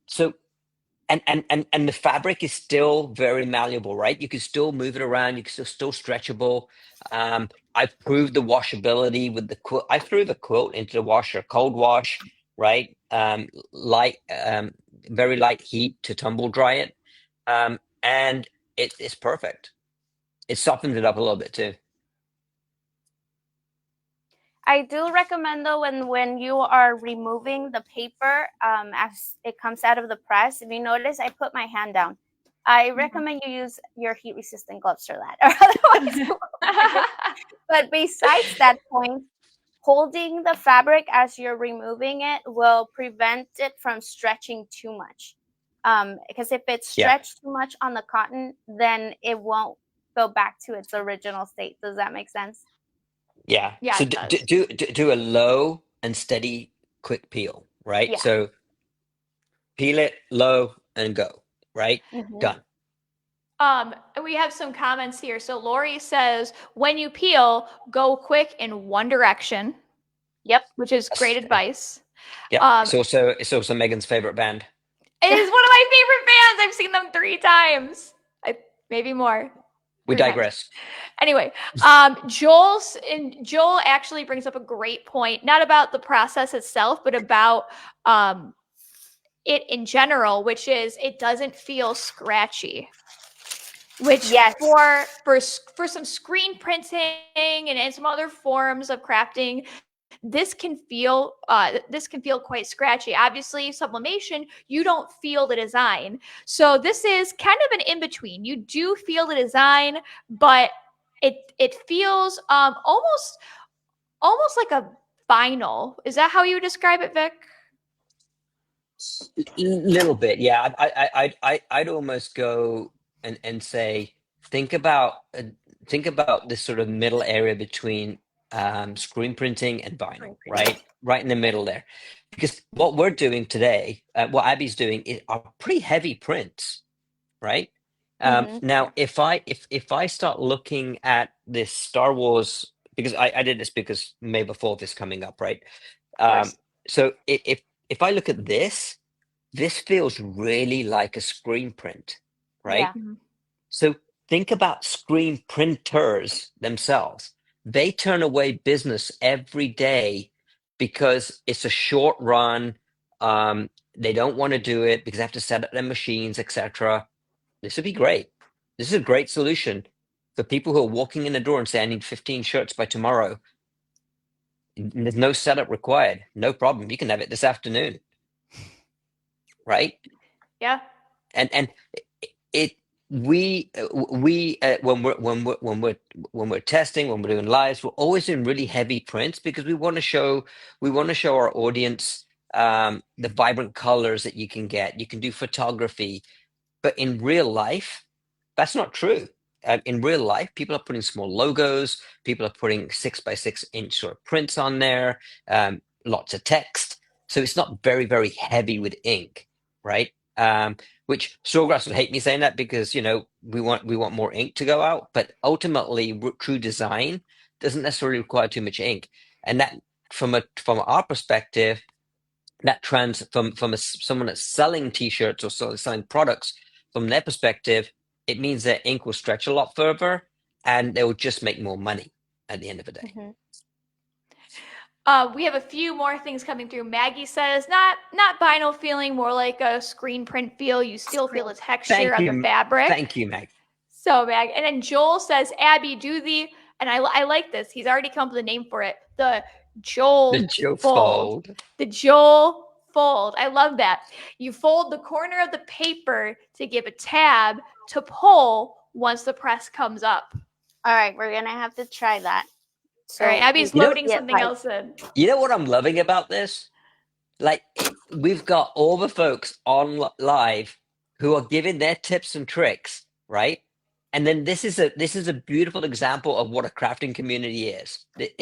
Speaker 2: So and the fabric is still very malleable, right? You can still move it around. You can still stretchable. I've proved the washability with the quilt. I threw the quilt into the washer, cold wash, right? Light, very light heat to tumble dry it, and it's perfect. It softens it up a little bit too.
Speaker 3: I do recommend though when you are removing the paper as it comes out of the press, if you notice I put my hand down. I recommend you use your heat resistant gloves for that. Or otherwise, but besides that point, holding the fabric as you're removing it will prevent it from stretching too much. Because if it's
Speaker 2: Yeah,
Speaker 3: stretched too much on the cotton, then it won't go back to its original state. Does that make sense?
Speaker 2: yeah.
Speaker 1: Yeah,
Speaker 2: So
Speaker 1: it does.
Speaker 2: do a low and steady, quick peel, right?
Speaker 3: Yeah.
Speaker 2: So peel it low and go, right?
Speaker 3: Mm-hmm.
Speaker 2: Done.
Speaker 1: We have some comments here. So Lori says, when you peel, go quick in one direction.
Speaker 3: Yep.
Speaker 1: Which is great advice.
Speaker 2: Yeah. It's also Megan's favorite band.
Speaker 1: It is one of my favorite bands. I've seen them 3 times. Maybe more.
Speaker 2: We
Speaker 1: 3 times.
Speaker 2: digress.
Speaker 1: Anyway, Joel actually brings up a great point, not about the process itself, but about it in general, which is it doesn't feel scratchy. Which
Speaker 3: Yes.
Speaker 1: for some screen printing and some other forms of crafting, this can feel quite scratchy. Obviously, sublimation, you don't feel the design. So this is kind of an in-between. You do feel the design, but it feels almost like a vinyl. Is that how you would describe it, Vic?
Speaker 2: Little bit, yeah. I'd almost go and say think about this sort of middle area between screen printing and vinyl, right? Right in the middle there, because what we're doing today, what Abby's doing, are pretty heavy prints, right? Now, if I start looking at this Star Wars, because I did this because May the 4th is coming up, right? So if I look at this feels really like a screen print, right?
Speaker 3: Yeah.
Speaker 2: So think about screen printers themselves. They turn away business every day because it's a short run. They don't want to do it because they have to set up their machines, etc. This would be great. This is a great solution for people who are walking in the door and say, I need 15 shirts by tomorrow. There's no setup required. No problem. You can have it this afternoon. Right?
Speaker 1: Yeah.
Speaker 2: And it we when we're testing, when we're doing lives, we're always doing really heavy prints because we want to show our audience the vibrant colors that you can get. You can do photography, but in real life, that's not true. In real life, people are putting small logos. People are putting 6 by 6 inch sort of prints on there. Lots of text, so it's not very heavy with ink, right? which Sawgrass would hate me saying that because we want more ink to go out, but ultimately true design doesn't necessarily require too much ink, and that from our perspective, that from someone that's selling t-shirts or selling products, from their perspective, it means their ink will stretch a lot further and they will just make more money at the end of the day.
Speaker 3: Mhm.
Speaker 1: We have a few more things coming through. Maggie says, not vinyl feeling, more like a screen print feel. You still feel the texture of the fabric.
Speaker 2: Thank you, Meg.
Speaker 1: So, Mag. And then Joel says, Abby, do the, and I like this. He's already come up with a name for it. The Joel fold. The Joel fold. I love that. You fold the corner of the paper to give a tab to pull once the press comes up.
Speaker 3: All right, we're gonna have to try that.
Speaker 1: So, all right, Abby's loading something else in.
Speaker 2: You know what I'm loving about this? Like, we've got all the folks on live who are giving their tips and tricks, right? And then this is a beautiful example of what a crafting community is. It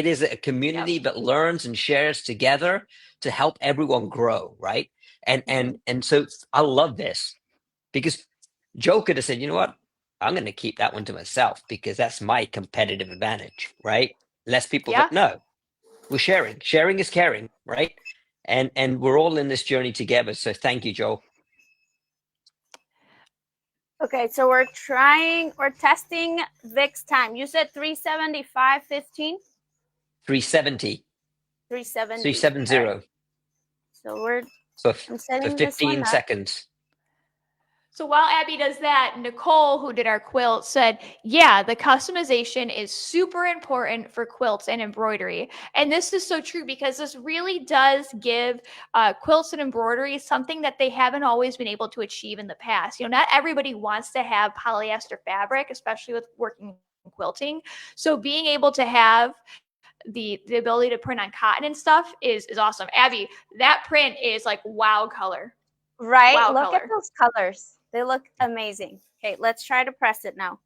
Speaker 2: is a community that learns and shares together to help everyone grow, right? And so I love this, because Joe could have said, you know what, I'm going to keep that one to myself because that's my competitive advantage, right? Less people, but no, we're sharing. Sharing is caring, right? And we're all in this journey together. So thank you, Joel.
Speaker 3: Okay, so we're testing Vic's time. You said 375.15?
Speaker 2: 370. 370.
Speaker 3: Right. So I'm setting
Speaker 2: for
Speaker 3: this
Speaker 2: 15
Speaker 3: one
Speaker 2: seconds.
Speaker 1: So while Abby does that, Nicole, who did our quilt, said, yeah, the customization is super important for quilts and embroidery. And this is so true because this really does give quilts and embroidery something that they haven't always been able to achieve in the past. Not everybody wants to have polyester fabric, especially with working in quilting. So being able to have the ability to print on cotton and stuff is awesome. Abby, that print is like wow color.
Speaker 3: Right? Wow, look at those colors. They look amazing. Okay, let's try to press it now.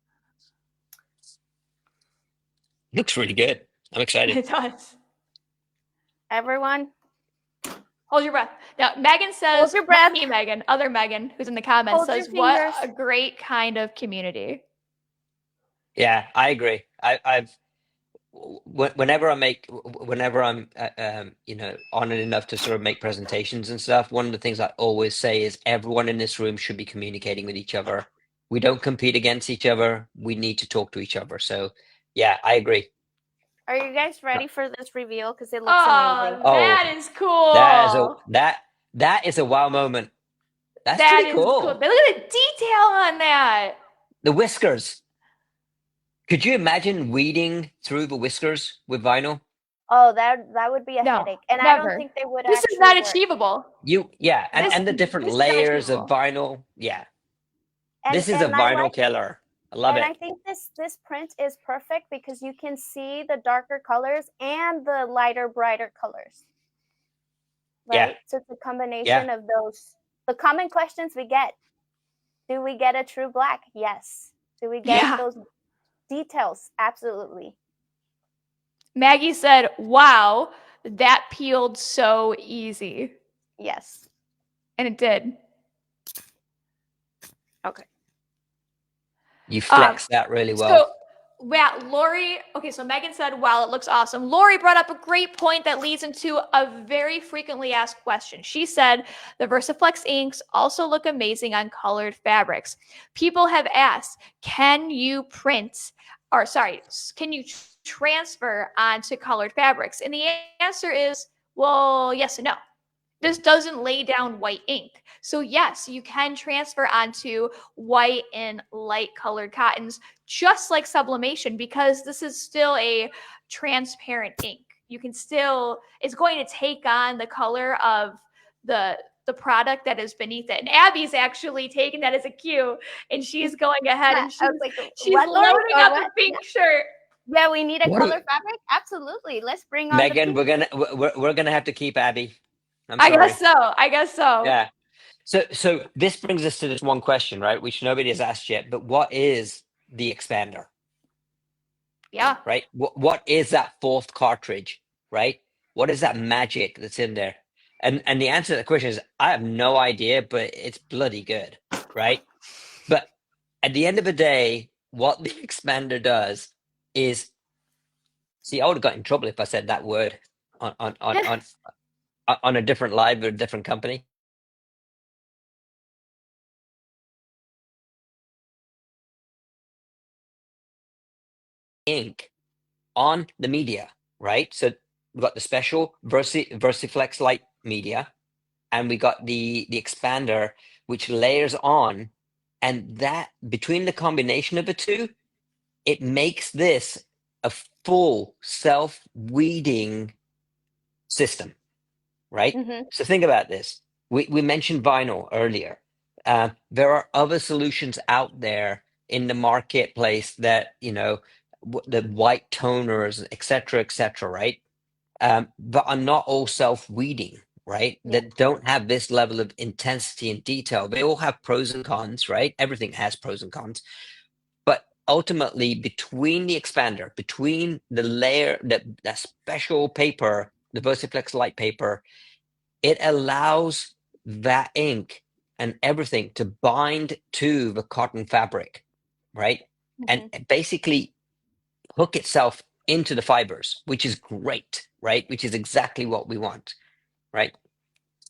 Speaker 2: Looks really good. I'm excited.
Speaker 1: It does.
Speaker 3: Everyone,
Speaker 1: hold your breath. Now, Megan says,
Speaker 3: hold your breath.
Speaker 1: Not me, Megan, other Megan, who's in the comments, says, what a great kind of community.
Speaker 2: Yeah, I agree. Whenever I'm honored enough to sort of make presentations and stuff, one of the things I always say is everyone in this room should be communicating with each other. We don't compete against each other. We need to talk to each other. So yeah, I agree.
Speaker 3: Are you guys ready for this reveal? Because it looks amazing.
Speaker 1: That is cool.
Speaker 2: That is a wow moment. That's pretty cool.
Speaker 1: But look at the detail on that.
Speaker 2: The whiskers. Could you imagine weeding through the whiskers with vinyl?
Speaker 3: Oh, that would be a headache. And
Speaker 1: never.
Speaker 3: I don't think they would
Speaker 1: This is not achievable.
Speaker 2: And the different layers of vinyl. Yeah. This is a vinyl killer. I love it.
Speaker 3: And I think this print is perfect because you can see the darker colors and the lighter, brighter colors. Right?
Speaker 2: Yeah.
Speaker 3: So it's a combination of those. The common questions we get. Do we get a true black? Yes. Do we get those details? Absolutely.
Speaker 1: Maggie said, wow, that peeled so easy.
Speaker 3: Yes.
Speaker 1: And it did.
Speaker 3: Okay.
Speaker 2: You flexed that really well.
Speaker 1: So, Lori, okay, so Megan said, wow, it looks awesome. Lori brought up a great point that leads into a very frequently asked question. She said, the Versaflex inks also look amazing on colored fabrics. People have asked, can you transfer onto colored fabrics? And the answer is, well, yes and no. This doesn't lay down white ink. So yes, you can transfer onto white and light colored cottons, just like sublimation, because this is still a transparent ink. You can still, it's going to take on the color of the product that is beneath it. And Abby's actually taking that as a cue, and she's going ahead and she's loading up a pink shirt.
Speaker 3: Yeah, we need a color fabric. Absolutely. Let's bring on
Speaker 2: Megan. We're gonna have to keep Abby.
Speaker 1: I guess so.
Speaker 2: Yeah. So this brings us to this one question, right? Which nobody has asked yet. But what is the expander?
Speaker 1: Yeah.
Speaker 2: Right. What is that fourth cartridge? Right. What is that magic that's in there? And the answer to the question is, I have no idea, but it's bloody good, right? But at the end of the day, what the expander does is, see, I would have got in trouble if I said that word on on a different live or a different company. Ink on the media, right? So we've got the special VersiFlex light media, and we got the expander, which layers on, and that between the combination of the two, it makes this a full self-weeding system, right?
Speaker 3: Mm-hmm.
Speaker 2: So think about this. We mentioned vinyl earlier. There are other solutions out there in the marketplace that, the white toners, et cetera, right? But are not all self-weeding, right?
Speaker 3: Yeah.
Speaker 2: That don't have this level of intensity and detail. They all have pros and cons, right? Everything has pros and cons. But ultimately, between the expander, between the layer, that special paper, the VersaFlex light paper, it allows that ink and everything to bind to the cotton fabric, right? And
Speaker 3: Mm-hmm.
Speaker 2: basically hook itself into the fibers, which is great, right? Which is exactly what we want, right?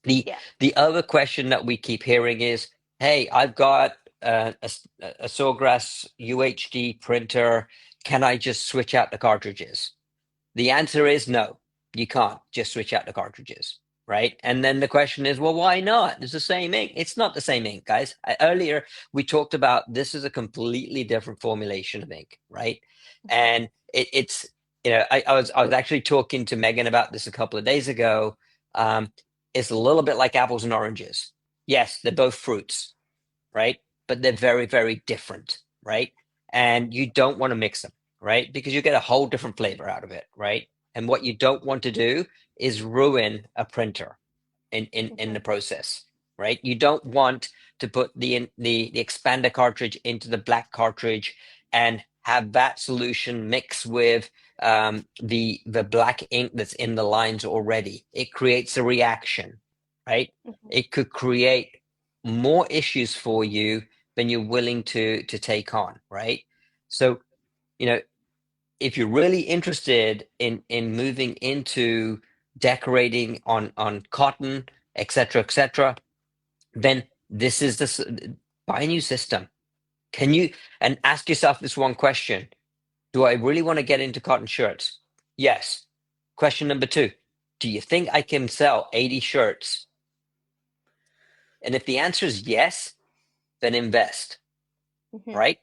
Speaker 2: The
Speaker 3: Yeah.
Speaker 2: the other question that we keep hearing is, "Hey, I've got a Sawgrass UHD printer. Can I just switch out the cartridges?" The answer is no, you can't just switch out the cartridges, right? And then the question is, well, why not? It's the same ink. It's not the same ink, guys. Earlier, we talked about this is a completely different formulation of ink, right? And it's, I was actually talking to Megan about this a couple of days ago. Um, it's a little bit like apples and oranges. Yes, they're both fruits, right? But they're very, very different, right? And you don't want to mix them, right? Because you get a whole different flavor out of it, right? And what you don't want to do is ruin a printer in
Speaker 3: Mm-hmm.
Speaker 2: the process, right? You don't want to put the expander cartridge into the black cartridge and have that solution mix with the black ink that's in the lines already. It creates a reaction, right?
Speaker 3: Mm-hmm.
Speaker 2: It could create more issues for you than you're willing to take on, right? So, you know, if you're really interested in moving into decorating on cotton, etc., then this is buy a new system. Can you, and ask yourself this one question: do I really want to get into cotton shirts? Yes. Question number two: do you think I can sell 80 shirts? And if the answer is yes, then invest,
Speaker 3: Mm-hmm.
Speaker 2: right?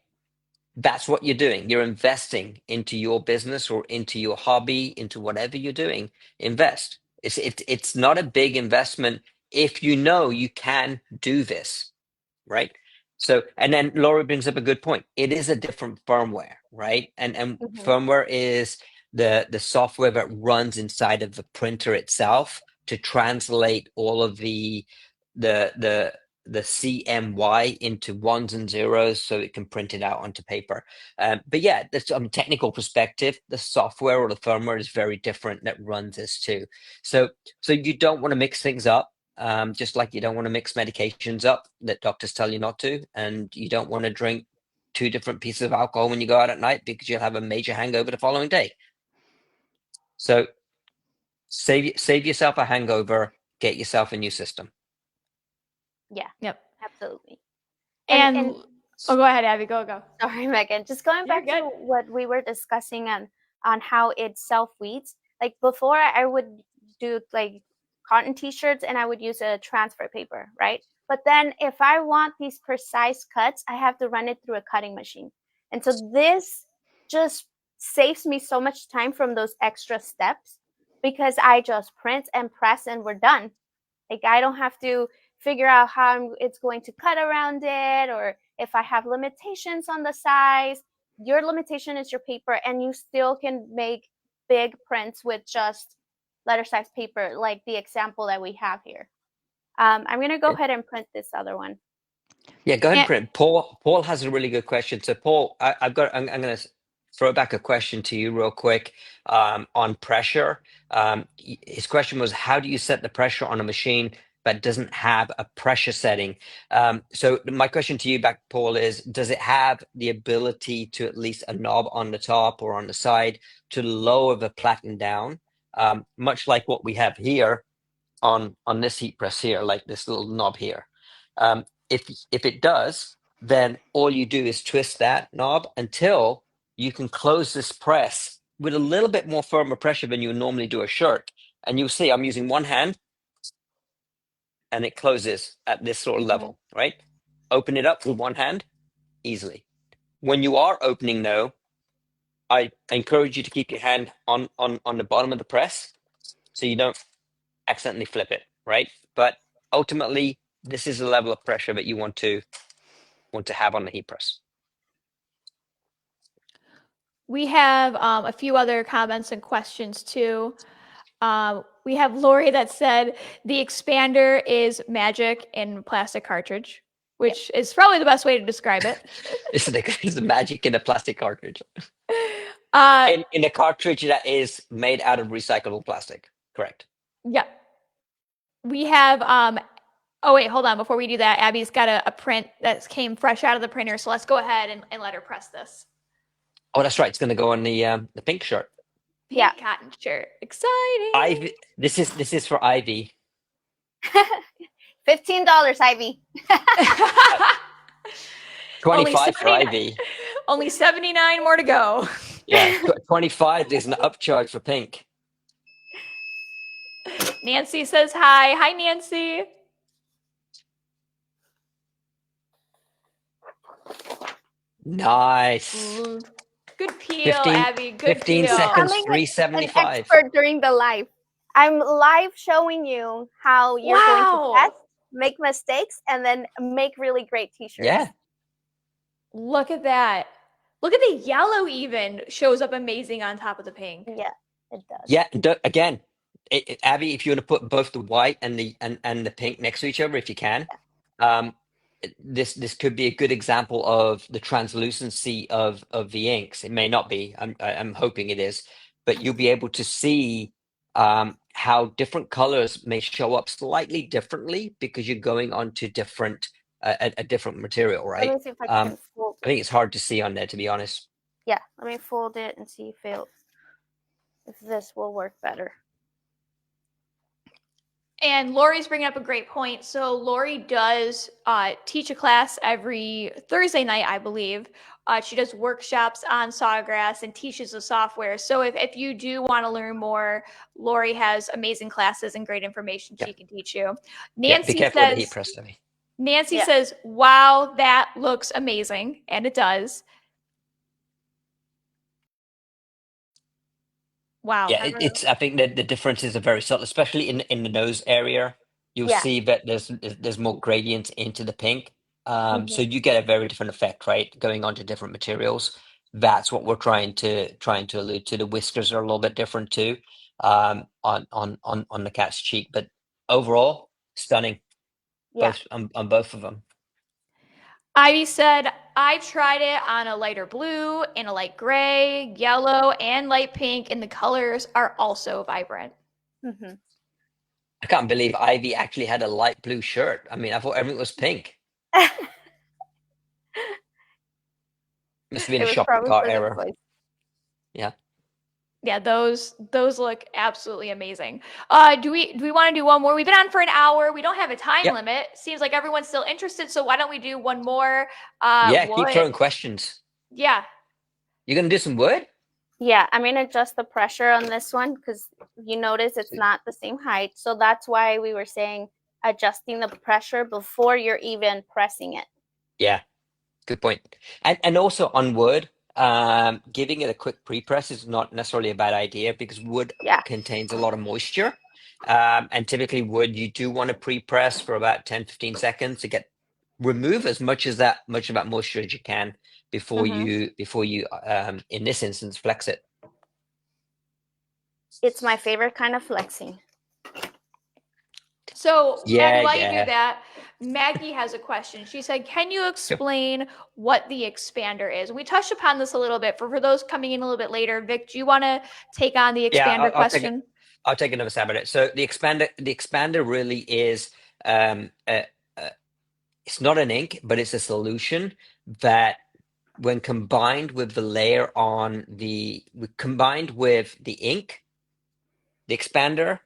Speaker 2: That's what you're doing. You're investing into your business or into your hobby, into whatever you're doing. Invest. It's not a big investment if you know you can do this, right? So, and then Laurie brings up a good point. It is a different firmware, right? And
Speaker 3: Mm-hmm.
Speaker 2: firmware is the software that runs inside of the printer itself to translate all of the the the CMY into ones and zeros so it can print it out onto paper. But yeah, that's from a technical perspective, the software or the firmware is very different that runs this too. So you don't want to mix things up. Just like you don't want to mix medications up that doctors tell you not to, and you don't want to drink two different pieces of alcohol when you go out at night because you'll have a major hangover the following day. So save yourself a hangover, get yourself a new system.
Speaker 3: Yeah.
Speaker 1: Yep.
Speaker 3: Absolutely.
Speaker 1: And oh, go ahead, Abby. Go.
Speaker 3: Sorry, Megan. Just going
Speaker 1: You're
Speaker 3: back to
Speaker 1: good.
Speaker 3: what we were discussing on how it self weeds. Like before, I would do like cotton t-shirts and I would use a transfer paper, right? But then if I want these precise cuts, I have to run it through a cutting machine. And so this just saves me so much time from those extra steps because I just print and press and we're done. Like I don't have to figure out how it's going to cut around it or if I have limitations on the size. Your limitation is your paper, and you still can make big prints with just letter size paper, like the example that we have here. I'm going to go ahead and print this other one.
Speaker 2: Yeah, go ahead and
Speaker 1: And,
Speaker 2: print. Paul has a really good question. So Paul, I'm gonna throw back a question to you real quick on pressure. His question was, how do you set the pressure on a machine that doesn't have a pressure setting? So my question to you back, Paul, is, does it have the ability to at least a knob on the top or on the side to lower the platen down? Much like what we have here on this heat press here, like this little knob here. If it does, then all you do is twist that knob until you can close this press with a little bit more firmer pressure than you would normally do a shirt. And you'll see I'm using one hand and it closes at this sort of level, right? Open it up with one hand easily. When you are opening though, I encourage you to keep your hand on the bottom of the press so you don't accidentally flip it, right? But ultimately, this is the level of pressure that you want to have on the heat press.
Speaker 1: We have a few other comments and questions too. We have Lori that said the expander is magic in plastic cartridge, which is probably the best way to describe it.
Speaker 2: It's the magic in a plastic cartridge.
Speaker 1: Uh,
Speaker 2: in a cartridge that is made out of recyclable plastic. Correct.
Speaker 1: yeah. We have oh wait, hold on. Before we do that, Abby's got a print that came fresh out of the printer. So let's go ahead and let her press this.
Speaker 2: Oh, that's right. It's going to go on the pink shirt.
Speaker 1: Pink cotton shirt. Exciting.
Speaker 2: Ivy. This is for Ivy.
Speaker 3: $15, Ivy.
Speaker 2: 25 for Ivy.
Speaker 1: Only 79 more to go.
Speaker 2: Yeah, 25 is an upcharge for pink.
Speaker 1: Nancy says hi. Hi, Nancy.
Speaker 2: Nice.
Speaker 1: Ooh, good peel, Abby. Good
Speaker 2: 15
Speaker 1: peel.
Speaker 2: seconds,
Speaker 3: Becoming
Speaker 2: 375.
Speaker 3: an expert during the live. I'm live showing you how you're going to test, make mistakes, and then make really great t-shirts.
Speaker 2: Yeah.
Speaker 1: Look at that. Look at the yellow even shows up amazing on top of the pink.
Speaker 3: Yeah, it does.
Speaker 2: Yeah, again, Abby, if you want to put both the white and the pink next to each other, if you can, this could be a good example of the translucency of the inks. It may not be. I'm hoping it is, but you'll be able to see how different colors may show up slightly differently because you're going onto different a different material, right?
Speaker 3: Let me see if I can fold it.
Speaker 2: I think it's hard to see on there, to be honest.
Speaker 3: Yeah, let me fold it and see if this will work better.
Speaker 1: And Lori's bringing up a great point. So Lori does teach a class every Thursday night, I believe. She does workshops on Sawgrass and teaches the software. So if you do want to learn more, Lori has amazing classes and great information she can teach you. Nancy
Speaker 2: be careful
Speaker 1: says,
Speaker 2: with the heat press, Debbie.
Speaker 1: Nancy says, wow, that looks amazing. And it does. Wow.
Speaker 2: Yeah, I think that the differences are very subtle, especially in the nose area. You'll see that there's more gradient into the pink. So you get a very different effect, right? Going on to different materials. That's what we're trying to allude to. The whiskers are a little bit different too, on the cat's cheek, but overall, stunning. Both on both of them.
Speaker 1: Ivy said, I tried it on a lighter blue, and a light gray, yellow, and light pink, and the colors are also vibrant.
Speaker 2: I can't believe Ivy actually had a light blue shirt. I mean, I thought everything was pink. Must have been a shopping cart error. Yeah.
Speaker 1: Yeah, those look absolutely amazing. Do we want to do one more? We've been on for an hour. We don't have a time limit. Seems like everyone's still interested, so why don't we do one more?
Speaker 2: Keep throwing questions.
Speaker 1: Yeah.
Speaker 2: You're gonna do some wood?
Speaker 3: Yeah, I'm gonna adjust the pressure on this one because you notice it's not the same height. So that's why we were saying adjusting the pressure before you're even pressing it.
Speaker 2: Yeah, good point. And also on wood, giving it a quick pre-press is not necessarily a bad idea because wood contains a lot of moisture. And typically wood, you do want to pre-press for about 10-15 seconds to remove as much of that moisture as you can before you in this instance flex it.
Speaker 3: It's my favorite kind of flexing.
Speaker 1: So Abby, while you do that, Maggie has a question. She said, can you explain what the expander is? We touched upon this a little bit. For those coming in a little bit later, Vic, do you want to take on the
Speaker 2: Yeah,
Speaker 1: expander question?
Speaker 2: I'll take another stab at it. So the expander really is it's not an ink, but it's a solution that when combined with the layer on combined with the ink, the expander,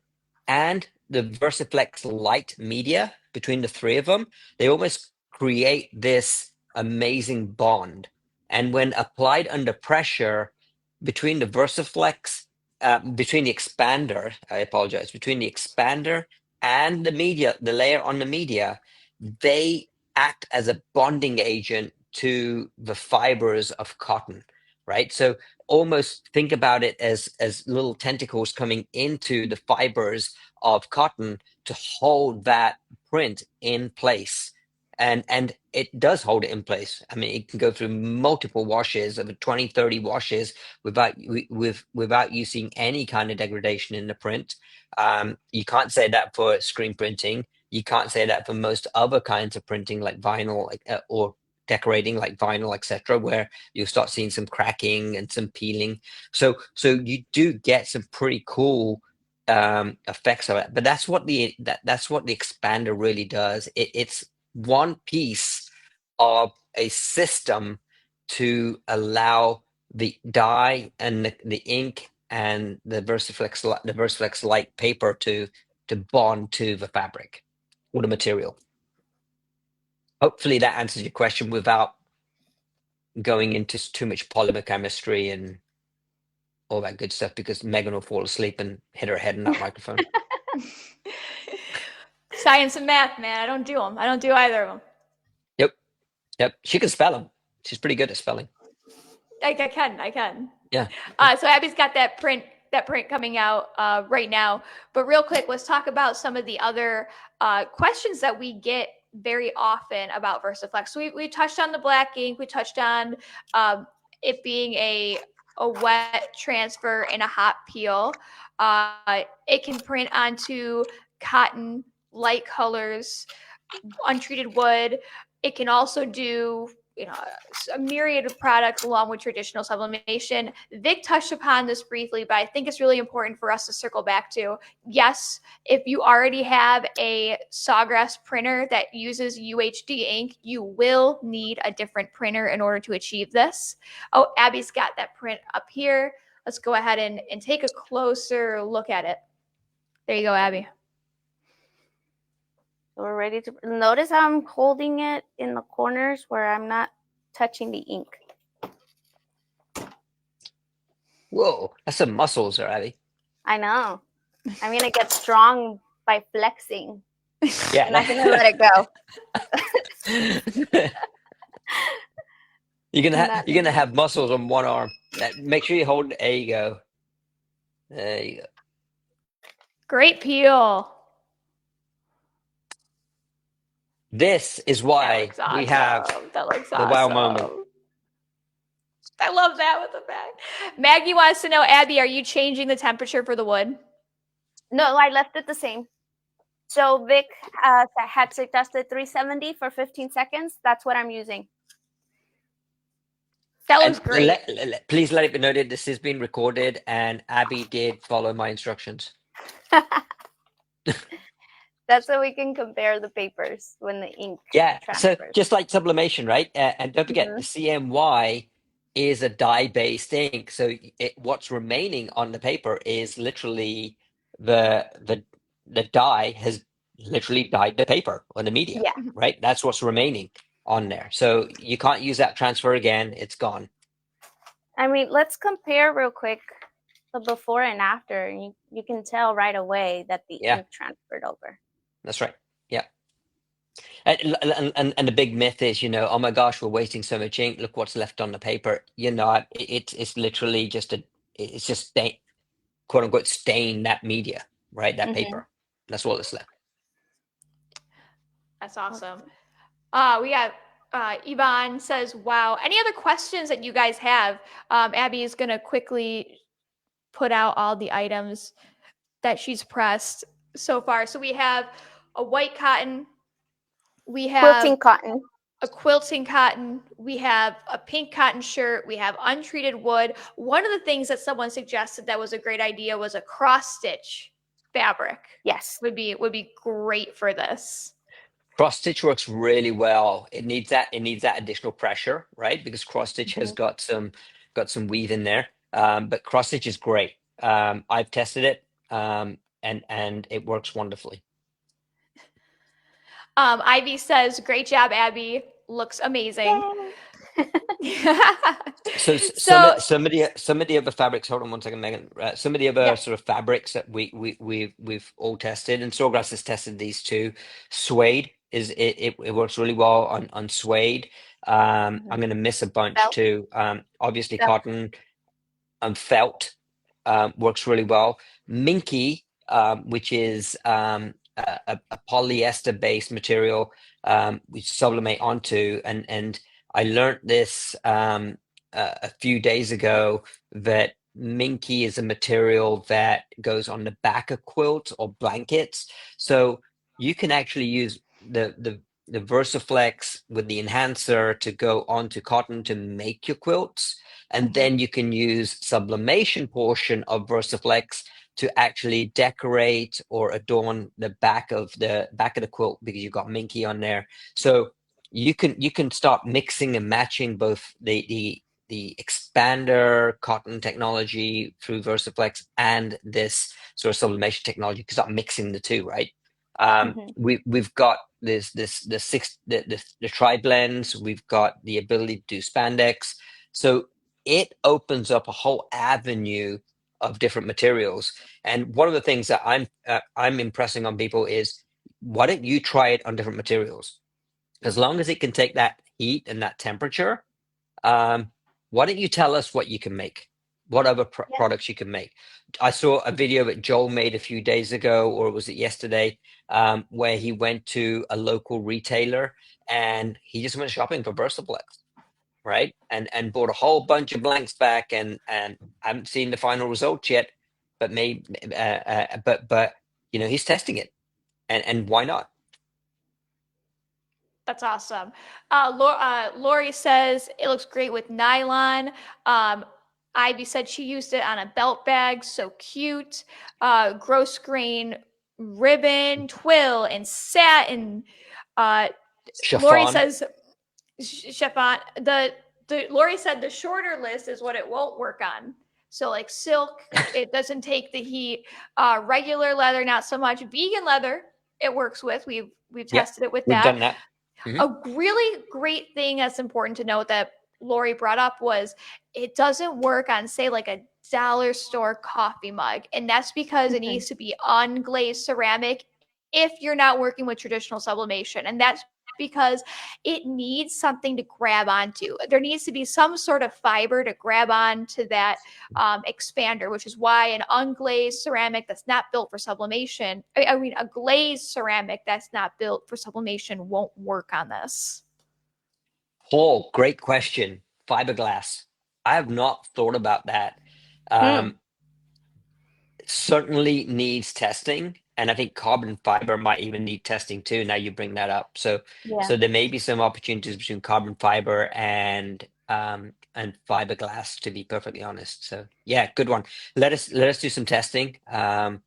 Speaker 2: and the Versaflex light media, between the three of them, they almost create this amazing bond. And when applied under pressure, between the Versaflex, between the expander, I apologize, between the expander and the media, the layer on the media, they act as a bonding agent to the fibers of cotton, right? So almost think about it as little tentacles coming into the fibers of cotton to hold that print in place. And it does hold it in place. I mean, it can go through multiple washes, over 20, 30 washes without you seeing any kind of degradation in the print. You can't say that for screen printing. You can't say that for most other kinds of printing, like vinyl, or decorating, like vinyl, etc., where you'll start seeing some cracking and some peeling. So you do get some pretty cool effects of it. But that's what the expander really does. It's one piece of a system to allow the dye and the ink and the Versaflex light paper to bond to the fabric or the material. Hopefully that answers your question without going into too much polymer chemistry and all that good stuff, because Megan will fall asleep and hit her head in that microphone.
Speaker 1: Science and math, man. I don't do them. I don't do either of them.
Speaker 2: Yep. She can spell them. She's pretty good at spelling.
Speaker 1: I can.
Speaker 2: Yeah.
Speaker 1: So Abby's got that print coming out right now. But real quick, let's talk about some of the other questions that we get very often about Versaflex. So we touched on the black ink. We touched on it being a wet transfer and a hot peel. It can print onto cotton, light colors, untreated wood. It can also do a myriad of products along with traditional sublimation. Vic touched upon this briefly, but I think it's really important for us to circle back to. Yes, if you already have a Sawgrass printer that uses UHD ink, you will need a different printer in order to achieve this. Oh, Abby's got that print up here. Let's go ahead and take a closer look at it. There you go, Abby.
Speaker 3: So we're ready to notice how I'm holding it in the corners where I'm not touching the ink.
Speaker 2: Whoa, that's some muscles there, Abby.
Speaker 3: I know. I'm gonna get strong by flexing.
Speaker 2: Yeah.
Speaker 3: I'm not gonna let it go.
Speaker 2: You're gonna have muscles on one arm. Make sure you hold. There you go. There you go.
Speaker 1: Great peel.
Speaker 2: This is why we have the wow moment.
Speaker 1: I love that with the bag. Maggie wants to know, Abby, are you changing the temperature for the wood?
Speaker 3: No, I left it the same. So Vic had suggested 370 for 15 seconds. That's what I'm using.
Speaker 1: That looks great.
Speaker 2: Please let it be noted, this is being recorded, and Abby did follow my instructions.
Speaker 3: That's so we can compare the papers when the ink transfers.
Speaker 2: So just like sublimation, right? And don't forget, the CMY is a dye-based ink. So what's remaining on the paper is literally the dye has literally dyed the paper or the media, right? That's what's remaining on there. So you can't use that transfer again. It's gone.
Speaker 3: I mean, let's compare real quick the before and after. And you can tell right away that the ink transferred over.
Speaker 2: That's right. Yeah. And the big myth is, oh my gosh, we're wasting so much ink. Look what's left on the paper. It's literally it's just stain, quote unquote, stain that media, right? That paper. That's all that's left.
Speaker 1: That's awesome. We got Yvonne says, wow. Any other questions that you guys have? Abby is going to quickly put out all the items that she's pressed so far. So we have a white cotton We have
Speaker 3: Quilting cotton.
Speaker 1: a quilting cotton. We have a pink cotton shirt. We have untreated wood. One of the things that someone suggested that was a great idea was a cross stitch fabric.
Speaker 3: Yes.
Speaker 1: Would be great for this.
Speaker 2: Cross stitch works really well. It needs that additional pressure, right? Because cross stitch has got some weave in there. But cross stitch is great. I've tested it, and it works wonderfully.
Speaker 1: Ivy says, "Great job, Abby. Looks amazing."
Speaker 2: So
Speaker 1: So
Speaker 2: some of the other fabrics. Hold on one second, Megan. Some of the other
Speaker 1: yeah.
Speaker 2: sort of fabrics that we've all tested, and Sawgrass has tested these too. Suede it works really well on suede. I'm going to miss a bunch
Speaker 3: Felt.
Speaker 2: too. Obviously
Speaker 3: Felt.
Speaker 2: cotton and felt works really well. Minky, which is a polyester based material, we sublimate onto, and I learned this a few days ago that minky is a material that goes on the back of quilts or blankets. So you can actually use the Versaflex with the enhancer to go onto cotton to make your quilts. And then you can use sublimation portion of Versaflex to actually decorate or adorn the back of the quilt because you've got minky on there. So you can start mixing and matching both the expander cotton technology through Versaflex and this sort of sublimation technology. You can start mixing the two, right? We've got the tri blends. We've got the ability to do spandex. So it opens up a whole avenue of different materials. And one of the things that I'm impressing on people is, why don't you try it on different materials? As long as it can take that heat and that temperature, why don't you tell us what you can make? What other products you can make? I saw a video that Joel made a few days ago, or was it yesterday, where he went to a local retailer and he just went shopping for Versaflex, right? And bought a whole bunch of blanks back, and I haven't seen the final results yet, but maybe, but you know, he's testing it, and why not?
Speaker 1: That's awesome. Lori says it looks great with nylon. Ivy said she used it on a belt bag. So cute. Gross grain ribbon, twill, and satin. Lori
Speaker 2: Chiffon.
Speaker 1: says chiffon. Lori said the shorter list is what it won't work on. So like silk, it doesn't take the heat. Regular leather, not so much. Vegan leather, it works with. We've tested it with
Speaker 2: We've
Speaker 1: that.
Speaker 2: done that.
Speaker 1: A really great thing that's important to note that Lori brought up was it doesn't work on, say, like a dollar store coffee mug. And that's because it needs to be unglazed ceramic if you're not working with traditional sublimation. And that's because it needs something to grab onto. There needs to be some sort of fiber to grab onto that expander, which is why an unglazed ceramic that's not built for sublimation, I mean, a glazed ceramic that's not built for sublimation won't work on this.
Speaker 2: Paul, great question. Fiberglass. I have not thought about that. Certainly needs testing, and I think carbon fiber might even need testing too. Now you bring that up, so there may be some opportunities between carbon fiber and fiberglass, to be perfectly honest. So yeah, good one. Let us do some testing on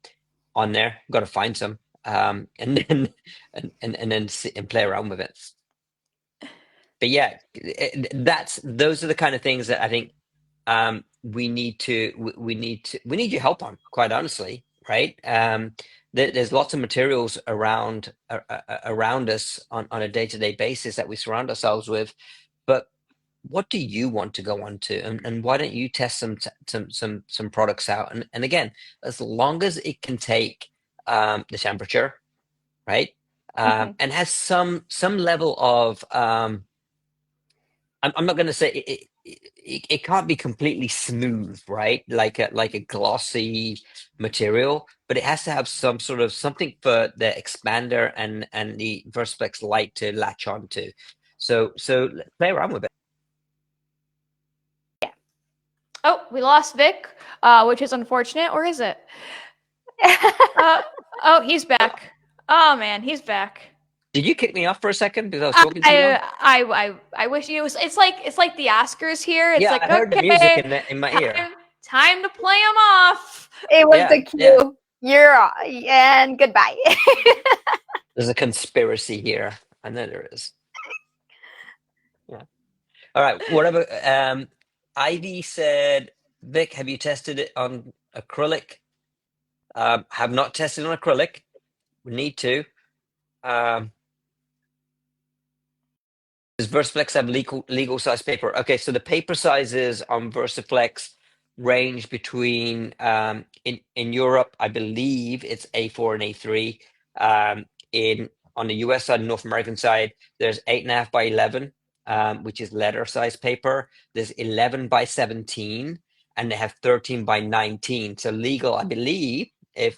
Speaker 2: there. Got to find some, and then and then sit and play around with it. But yeah, those are the kind of things that I think we need your help on, quite honestly, right? There's lots of materials around us on a day-to-day basis that we surround ourselves with, but what do you want to go on to, and why don't you test some products out? And again, as long as it can take the temperature, right, and has some level of I'm not going to say it can't be completely smooth, right? Like a glossy material, but it has to have some sort of something for the expander and the Versaflex light to latch onto. So play around with it.
Speaker 1: Yeah. Oh, we lost Vic, which is unfortunate, or is it? Oh, he's back. Oh man, he's back.
Speaker 2: Did you kick me off for a second because I was talking too long?
Speaker 1: I wish you. It's like the Oscars here. It's
Speaker 2: Yeah,
Speaker 1: like,
Speaker 2: I heard the music
Speaker 1: okay,
Speaker 2: in my ear.
Speaker 1: time to play them off.
Speaker 3: It was
Speaker 2: Yeah,
Speaker 3: the
Speaker 2: yeah.
Speaker 3: cue. You're and goodbye.
Speaker 2: There's a conspiracy here. I know there is. Yeah. All right. Whatever. Ivy said, Vic, have you tested it on acrylic? Have not tested on acrylic. We need to. Does Versaflex have legal size paper? Okay, so the paper sizes on Versaflex range between in Europe, I believe it's A4 and A3. In on the US side, North American side, there's 8.5 by 11, which is letter size paper. There's 11 by 17, and they have 13 by 19. So legal, I believe, if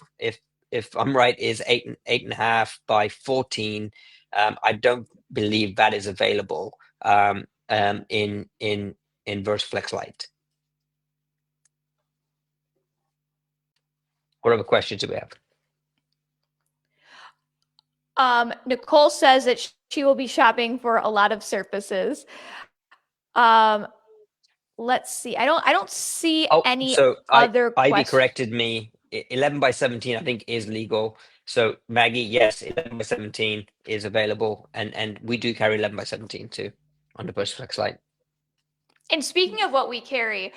Speaker 2: I'm right, is 8.5 by 14. I don't believe that is available in Versaflex Lite. What other questions do we have?
Speaker 1: Nicole says that she will be shopping for a lot of surfaces. Let's see. I don't see any other
Speaker 2: Ivy
Speaker 1: questions.
Speaker 2: corrected me. 11 by 17, I think, is legal. So Maggie, yes, 11 by 17 is available, and we do carry 11 by 17 too on the Versaflex Lite.
Speaker 1: And speaking of what we carry,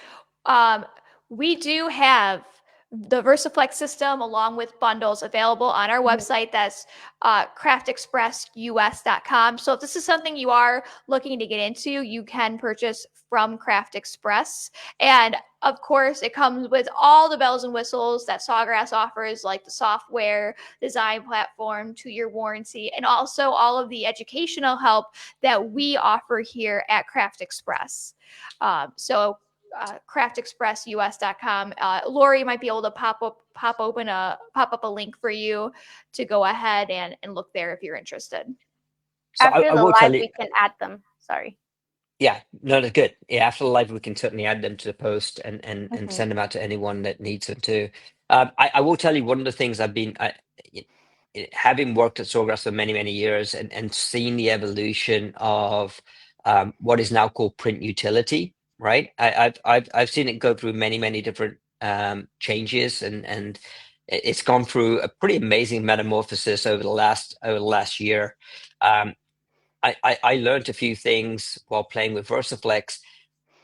Speaker 1: we do have the Versaflex system along with bundles available on our website. That's craftexpressus.com. So if this is something you are looking to get into, you can purchase from Craft Express. And of course, it comes with all the bells and whistles that Sawgrass offers, like the software, design platform, 2-year warranty, and also all of the educational help that we offer here at Craft Express. Craftexpressus.com. Lori might be able to pop up a link for you to go ahead and look there if you're interested.
Speaker 2: So
Speaker 3: After
Speaker 2: I
Speaker 3: the
Speaker 2: will
Speaker 3: live,
Speaker 2: tell you,
Speaker 3: we can add them. Sorry.
Speaker 2: yeah, no, that's good. Yeah, after the live, we can certainly add them to the post and send them out to anyone that needs them too. I will tell you one of the things having worked at Sawgrass for many years and seen the evolution of what is now called print utility, right? I've seen it go through many different changes and it's gone through a pretty amazing metamorphosis over the last year. I learned a few things while playing with Versaflex.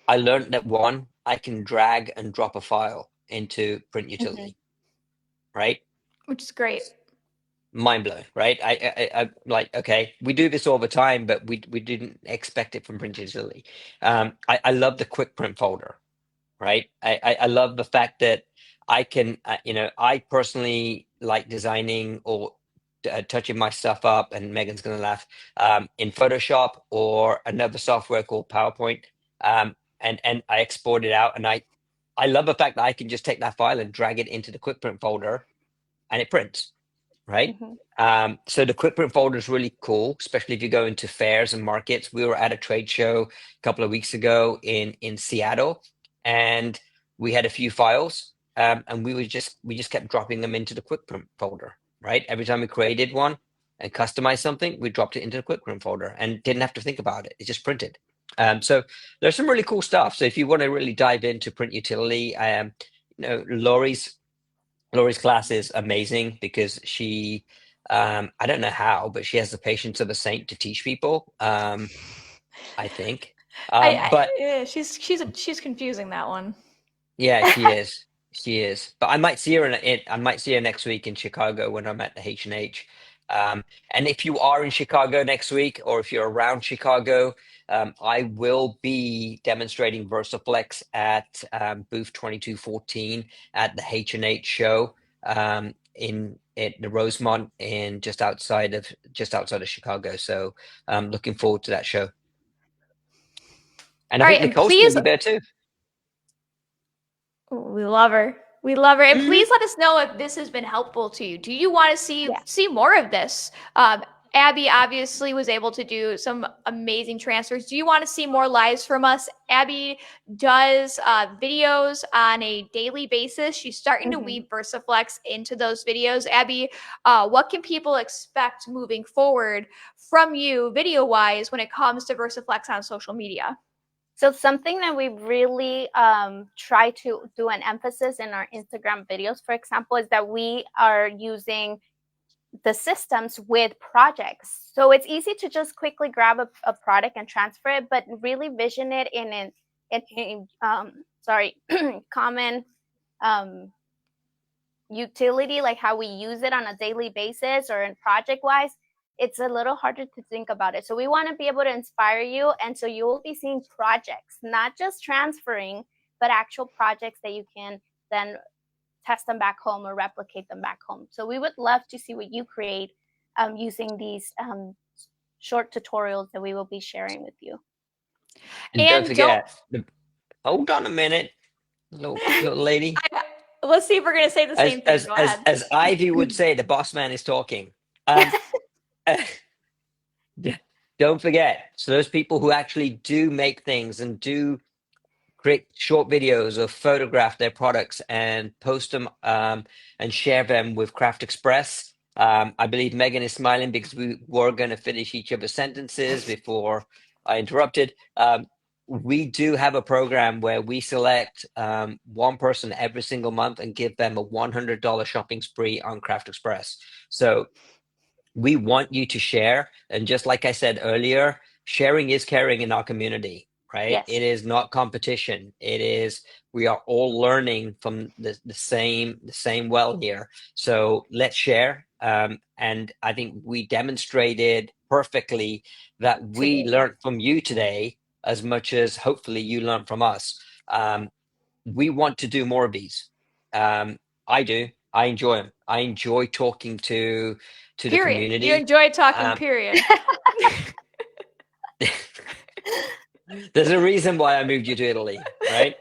Speaker 2: I learned that one, I can drag and drop a file into print utility, right?
Speaker 1: Which is great.
Speaker 2: Mind blowing, right? I like, okay, we do this all the time, but we didn't expect it from print utility. I love the quick print folder, right? I love the fact that I can, I personally like designing or touching my stuff up, and Megan's going to laugh, in Photoshop or another software called PowerPoint. And I export it out, and I love the fact that I can just take that file and drag it into the quick print folder and it prints, right? So the quick print folder is really cool, especially if you go into fairs and markets. We were at a trade show a couple of weeks ago in Seattle, and we had a few files, and we just kept dropping them into the quick print folder, right? Every time we created one and customized something, we dropped it into the quick print folder and didn't have to think about it. It just printed. So there's some really cool stuff. So if you want to really dive into print utility, Lori's class is amazing because she, I don't know how, but she has the patience of a saint to teach people. I think, but
Speaker 1: she's confusing that one.
Speaker 2: yeah, she is. She is. But I might see her I might see her next week in Chicago when I'm at the H&H. And if you are in Chicago next week, or if you're around Chicago, I will be demonstrating Versaflex at booth 2214 at the H&H show in at the Rosemont in just outside of Chicago. So I'm looking forward to that show. And I think Nicole's going to be there too.
Speaker 1: We love her. We love her. And please let us know if this has been helpful to you. Do you want to see more of this? Abby obviously was able to do some amazing transfers. Do you want to see more lives from us? Abby does videos on a daily basis. She's starting to weave Versaflex into those videos. Abby, what can people expect moving forward from you video-wise when it comes to Versaflex on social media?
Speaker 3: So something that we really try to do an emphasis in our Instagram videos, for example, is that we are using the systems with projects. So it's easy to just quickly grab a product and transfer it, but really vision it in common utility, like how we use it on a daily basis or in project wise. It's a little harder to think about it. So we want to be able to inspire you. And so you will be seeing projects, not just transferring, but actual projects that you can then test them back home or replicate them back home. So we would love to see what you create using these short tutorials that we will be sharing with you.
Speaker 2: And don't forget, hold on a minute, little lady.
Speaker 1: Let's see if we're going to say the same thing. Go ahead.
Speaker 2: As Ivy would say, the boss man is talking. Don't forget, so those people who actually do make things and do create short videos or photograph their products and post them and share them with Craft Express. I believe Megan is smiling because we were going to finish each other's sentences before I interrupted. We do have a program where we select one person every single month and give them a $100 shopping spree on Craft Express. So we want you to share. And just like I said earlier, sharing is caring in our community, right?
Speaker 3: Yes.
Speaker 2: It is not competition. It is, we are all learning from the same well here. So let's share. And I think we demonstrated perfectly that we learned from you today as much as hopefully you learned from us. We want to do more of these. I do. I enjoy them. I enjoy talking to the community.
Speaker 1: You enjoy talking, period.
Speaker 2: There's a reason why I moved you to Italy, right?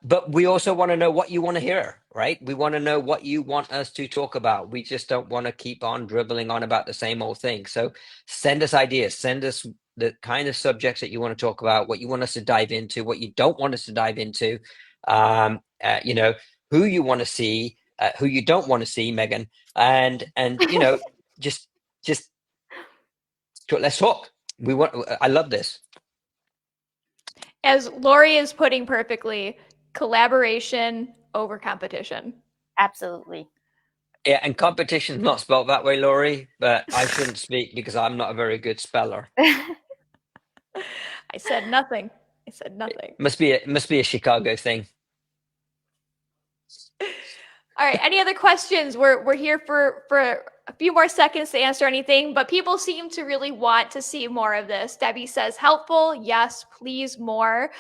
Speaker 2: But we also want to know what you want to hear, right? We want to know what you want us to talk about. We just don't want to keep on dribbling on about the same old thing. So send us ideas, send us the kind of subjects that you want to talk about, what you want us to dive into, what you don't want us to dive into, you know, who you want to see, who you don't want to see, Megan, and you know, just let's talk. I love this.
Speaker 1: As Lori is putting perfectly, collaboration over competition.
Speaker 3: Absolutely.
Speaker 2: Yeah, and competition's not spelled that way, Lori, but I shouldn't speak because I'm not a very good speller.
Speaker 1: I said nothing. I said nothing.
Speaker 2: Must be a Chicago thing.
Speaker 1: All right. Any other questions? We're here for a few more seconds to answer anything, but people seem to really want to see more of this. Debbie says helpful. Yes, please more.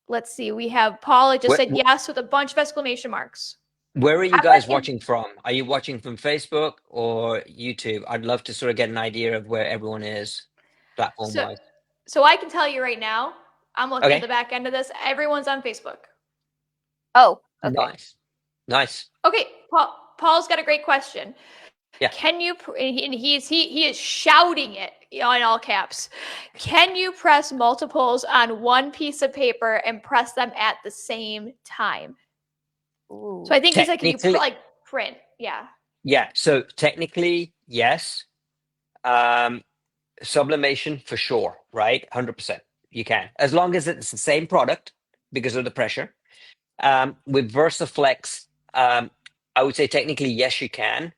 Speaker 1: Let's see. We have Paula just said yes with a bunch of exclamation marks.
Speaker 2: Where are you guys watching from? Are you watching from Facebook or YouTube? I'd love to sort of get an idea of where everyone is platform-wise.
Speaker 1: So I can tell you right now, I'm looking at the back end of this. Everyone's on Facebook.
Speaker 3: Oh, okay.
Speaker 2: Nice.
Speaker 1: Okay, Paul's got a great question.
Speaker 2: Yeah.
Speaker 1: Can you? And he is shouting it in all caps. Can you press multiples on one piece of paper and press them at the same time?
Speaker 3: Ooh.
Speaker 1: So I think he's like, can you like print? Yeah.
Speaker 2: Yeah. So technically, yes. Sublimation for sure, right? 100%. You can, as long as it's the same product because of the pressure. With Versaflex, I would say technically yes, you can,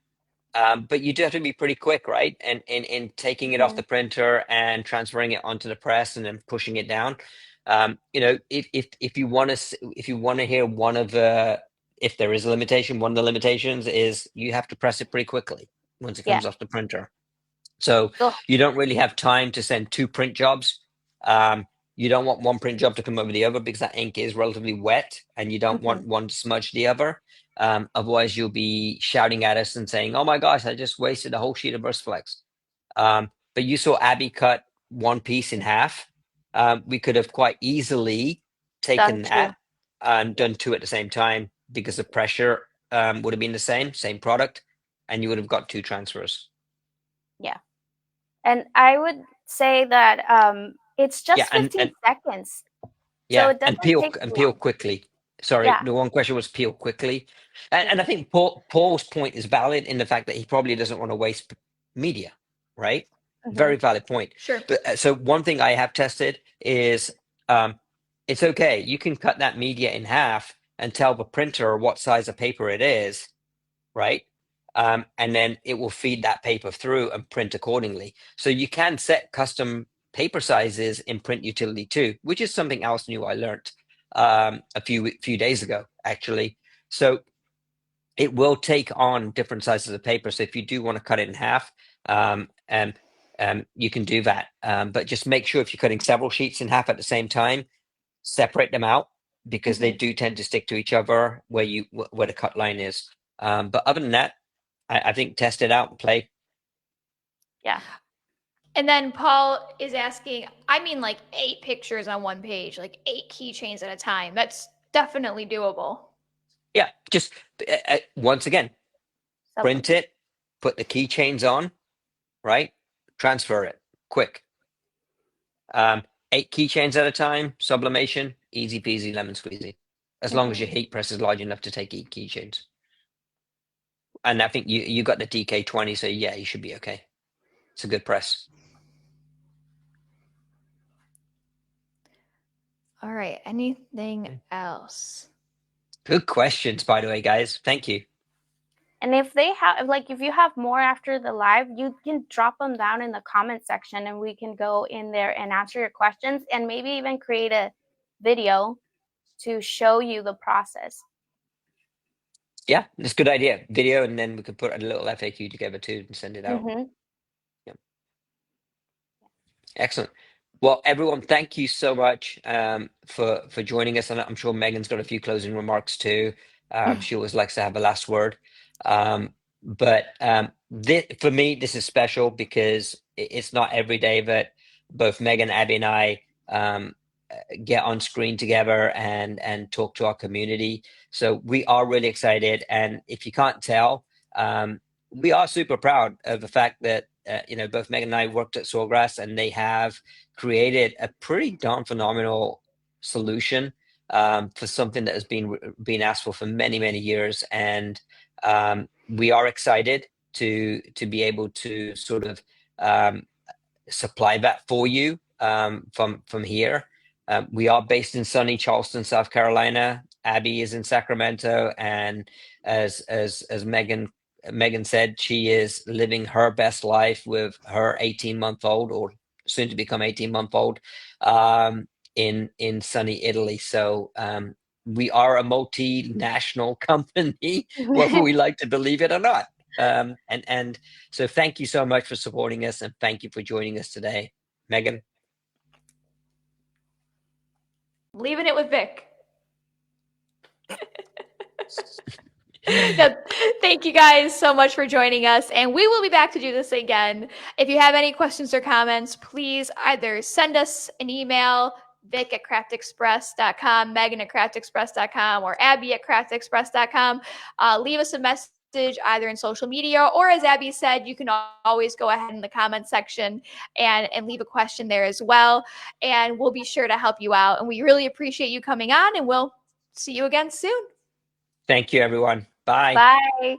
Speaker 2: but you do have to be pretty quick, right? And in taking it off the printer and transferring it onto the press and then pushing it down. You know, if you want to hear one of the, if there is a limitation, one of the limitations is you have to press it pretty quickly once it comes off the printer. So you don't really have time to send two print jobs. You don't want one print job to come over the other because that ink is relatively wet and you don't want one to smudge the other. Otherwise, you'll be shouting at us and saying, oh my gosh, I just wasted a whole sheet of Versaflex. But you saw Abby cut one piece in half. We could have quite easily taken that and done two at the same time because the pressure would have been the same product, and you would have got two transfers.
Speaker 3: Yeah. And I would say that it's just
Speaker 2: Yeah,
Speaker 3: 15 seconds. So
Speaker 2: yeah,
Speaker 3: it doesn't take too
Speaker 2: peel
Speaker 3: long.
Speaker 2: quickly. Sorry,
Speaker 3: Yeah.
Speaker 2: the one question was peel quickly,
Speaker 3: Yeah.
Speaker 2: and I think Paul's point is valid in the fact that he probably doesn't want to waste media, right?
Speaker 3: Hmm.
Speaker 2: Very valid point.
Speaker 1: Sure.
Speaker 2: But so one thing I have tested is it's okay. You can cut that media in half and tell the printer what size of paper it is, right? And then it will feed that paper through and print accordingly. So you can set custom paper sizes in Print Utility too, which is something else new I learned a few days ago, actually. So it will take on different sizes of paper. So if you do want to cut it in half, and you can do that. But just make sure if you're cutting several sheets in half at the same time, separate them out because they
Speaker 3: Hmm.
Speaker 2: do tend to stick to each other where the cut line is. But other than that, I think test it out and play.
Speaker 3: Yeah.
Speaker 1: And then Paul is asking, I mean, like 8 pictures on one page, like 8 keychains at a time. That's definitely doable.
Speaker 2: Yeah, just once again, print
Speaker 3: Sublimate.
Speaker 2: it, put the keychains on, right? Transfer it quick. 8 keychains at a time, sublimation, easy peasy, lemon squeezy. As long as
Speaker 3: Hmm.
Speaker 2: your heat press is large enough to take 8 keychains. And I think you got the DK20, so yeah, you should be okay. It's a good press.
Speaker 1: All right. Anything else?
Speaker 2: Good questions, by the way, guys. Thank you.
Speaker 3: And if they have, like, if you have more after the live, you can drop them down in the comment section and we can go in there and answer your questions and maybe even create a video to show you the process.
Speaker 2: Yeah, it's a good idea. Video, and then we could put a little FAQ together too and send it out.
Speaker 3: Hmm.
Speaker 2: Yeah. Excellent. Well, everyone, thank you so much for joining us. And I'm sure Megan's got a few closing remarks too. She always likes to have a last word. But for me, this is special because it's not every day that both Megan, Abby, and I get on screen together and talk to our community. So we are really excited. And if you can't tell, we are super proud of the fact that both Megan and I worked at Sawgrass, and they have created a pretty darn phenomenal solution for something that has been asked for many years. And we are excited to be able to sort of supply that for you from here. We are based in sunny Charleston, South Carolina. Abby is in Sacramento, and as Megan said, she is living her best life with her 18-month-old, or soon to become 18-month-old, in sunny Italy. So we are a multinational company, whether we like to believe it or not. And so thank you so much for supporting us, and thank you for joining us today, Megan.
Speaker 1: Leaving it with Vic. No, thank you guys so much for joining us, and we will be back to do this again. If you have any questions or comments, please either send us an email, vic@craftexpress.com, megan@craftexpress.com, or abby@craftexpress.com. Leave us a message either in social media, or as Abby said, you can always go ahead in the comment section and leave a question there as well, and we'll be sure to help you out. And we really appreciate you coming on, and we'll see you again soon.
Speaker 2: Thank you, everyone. Bye.
Speaker 3: Bye.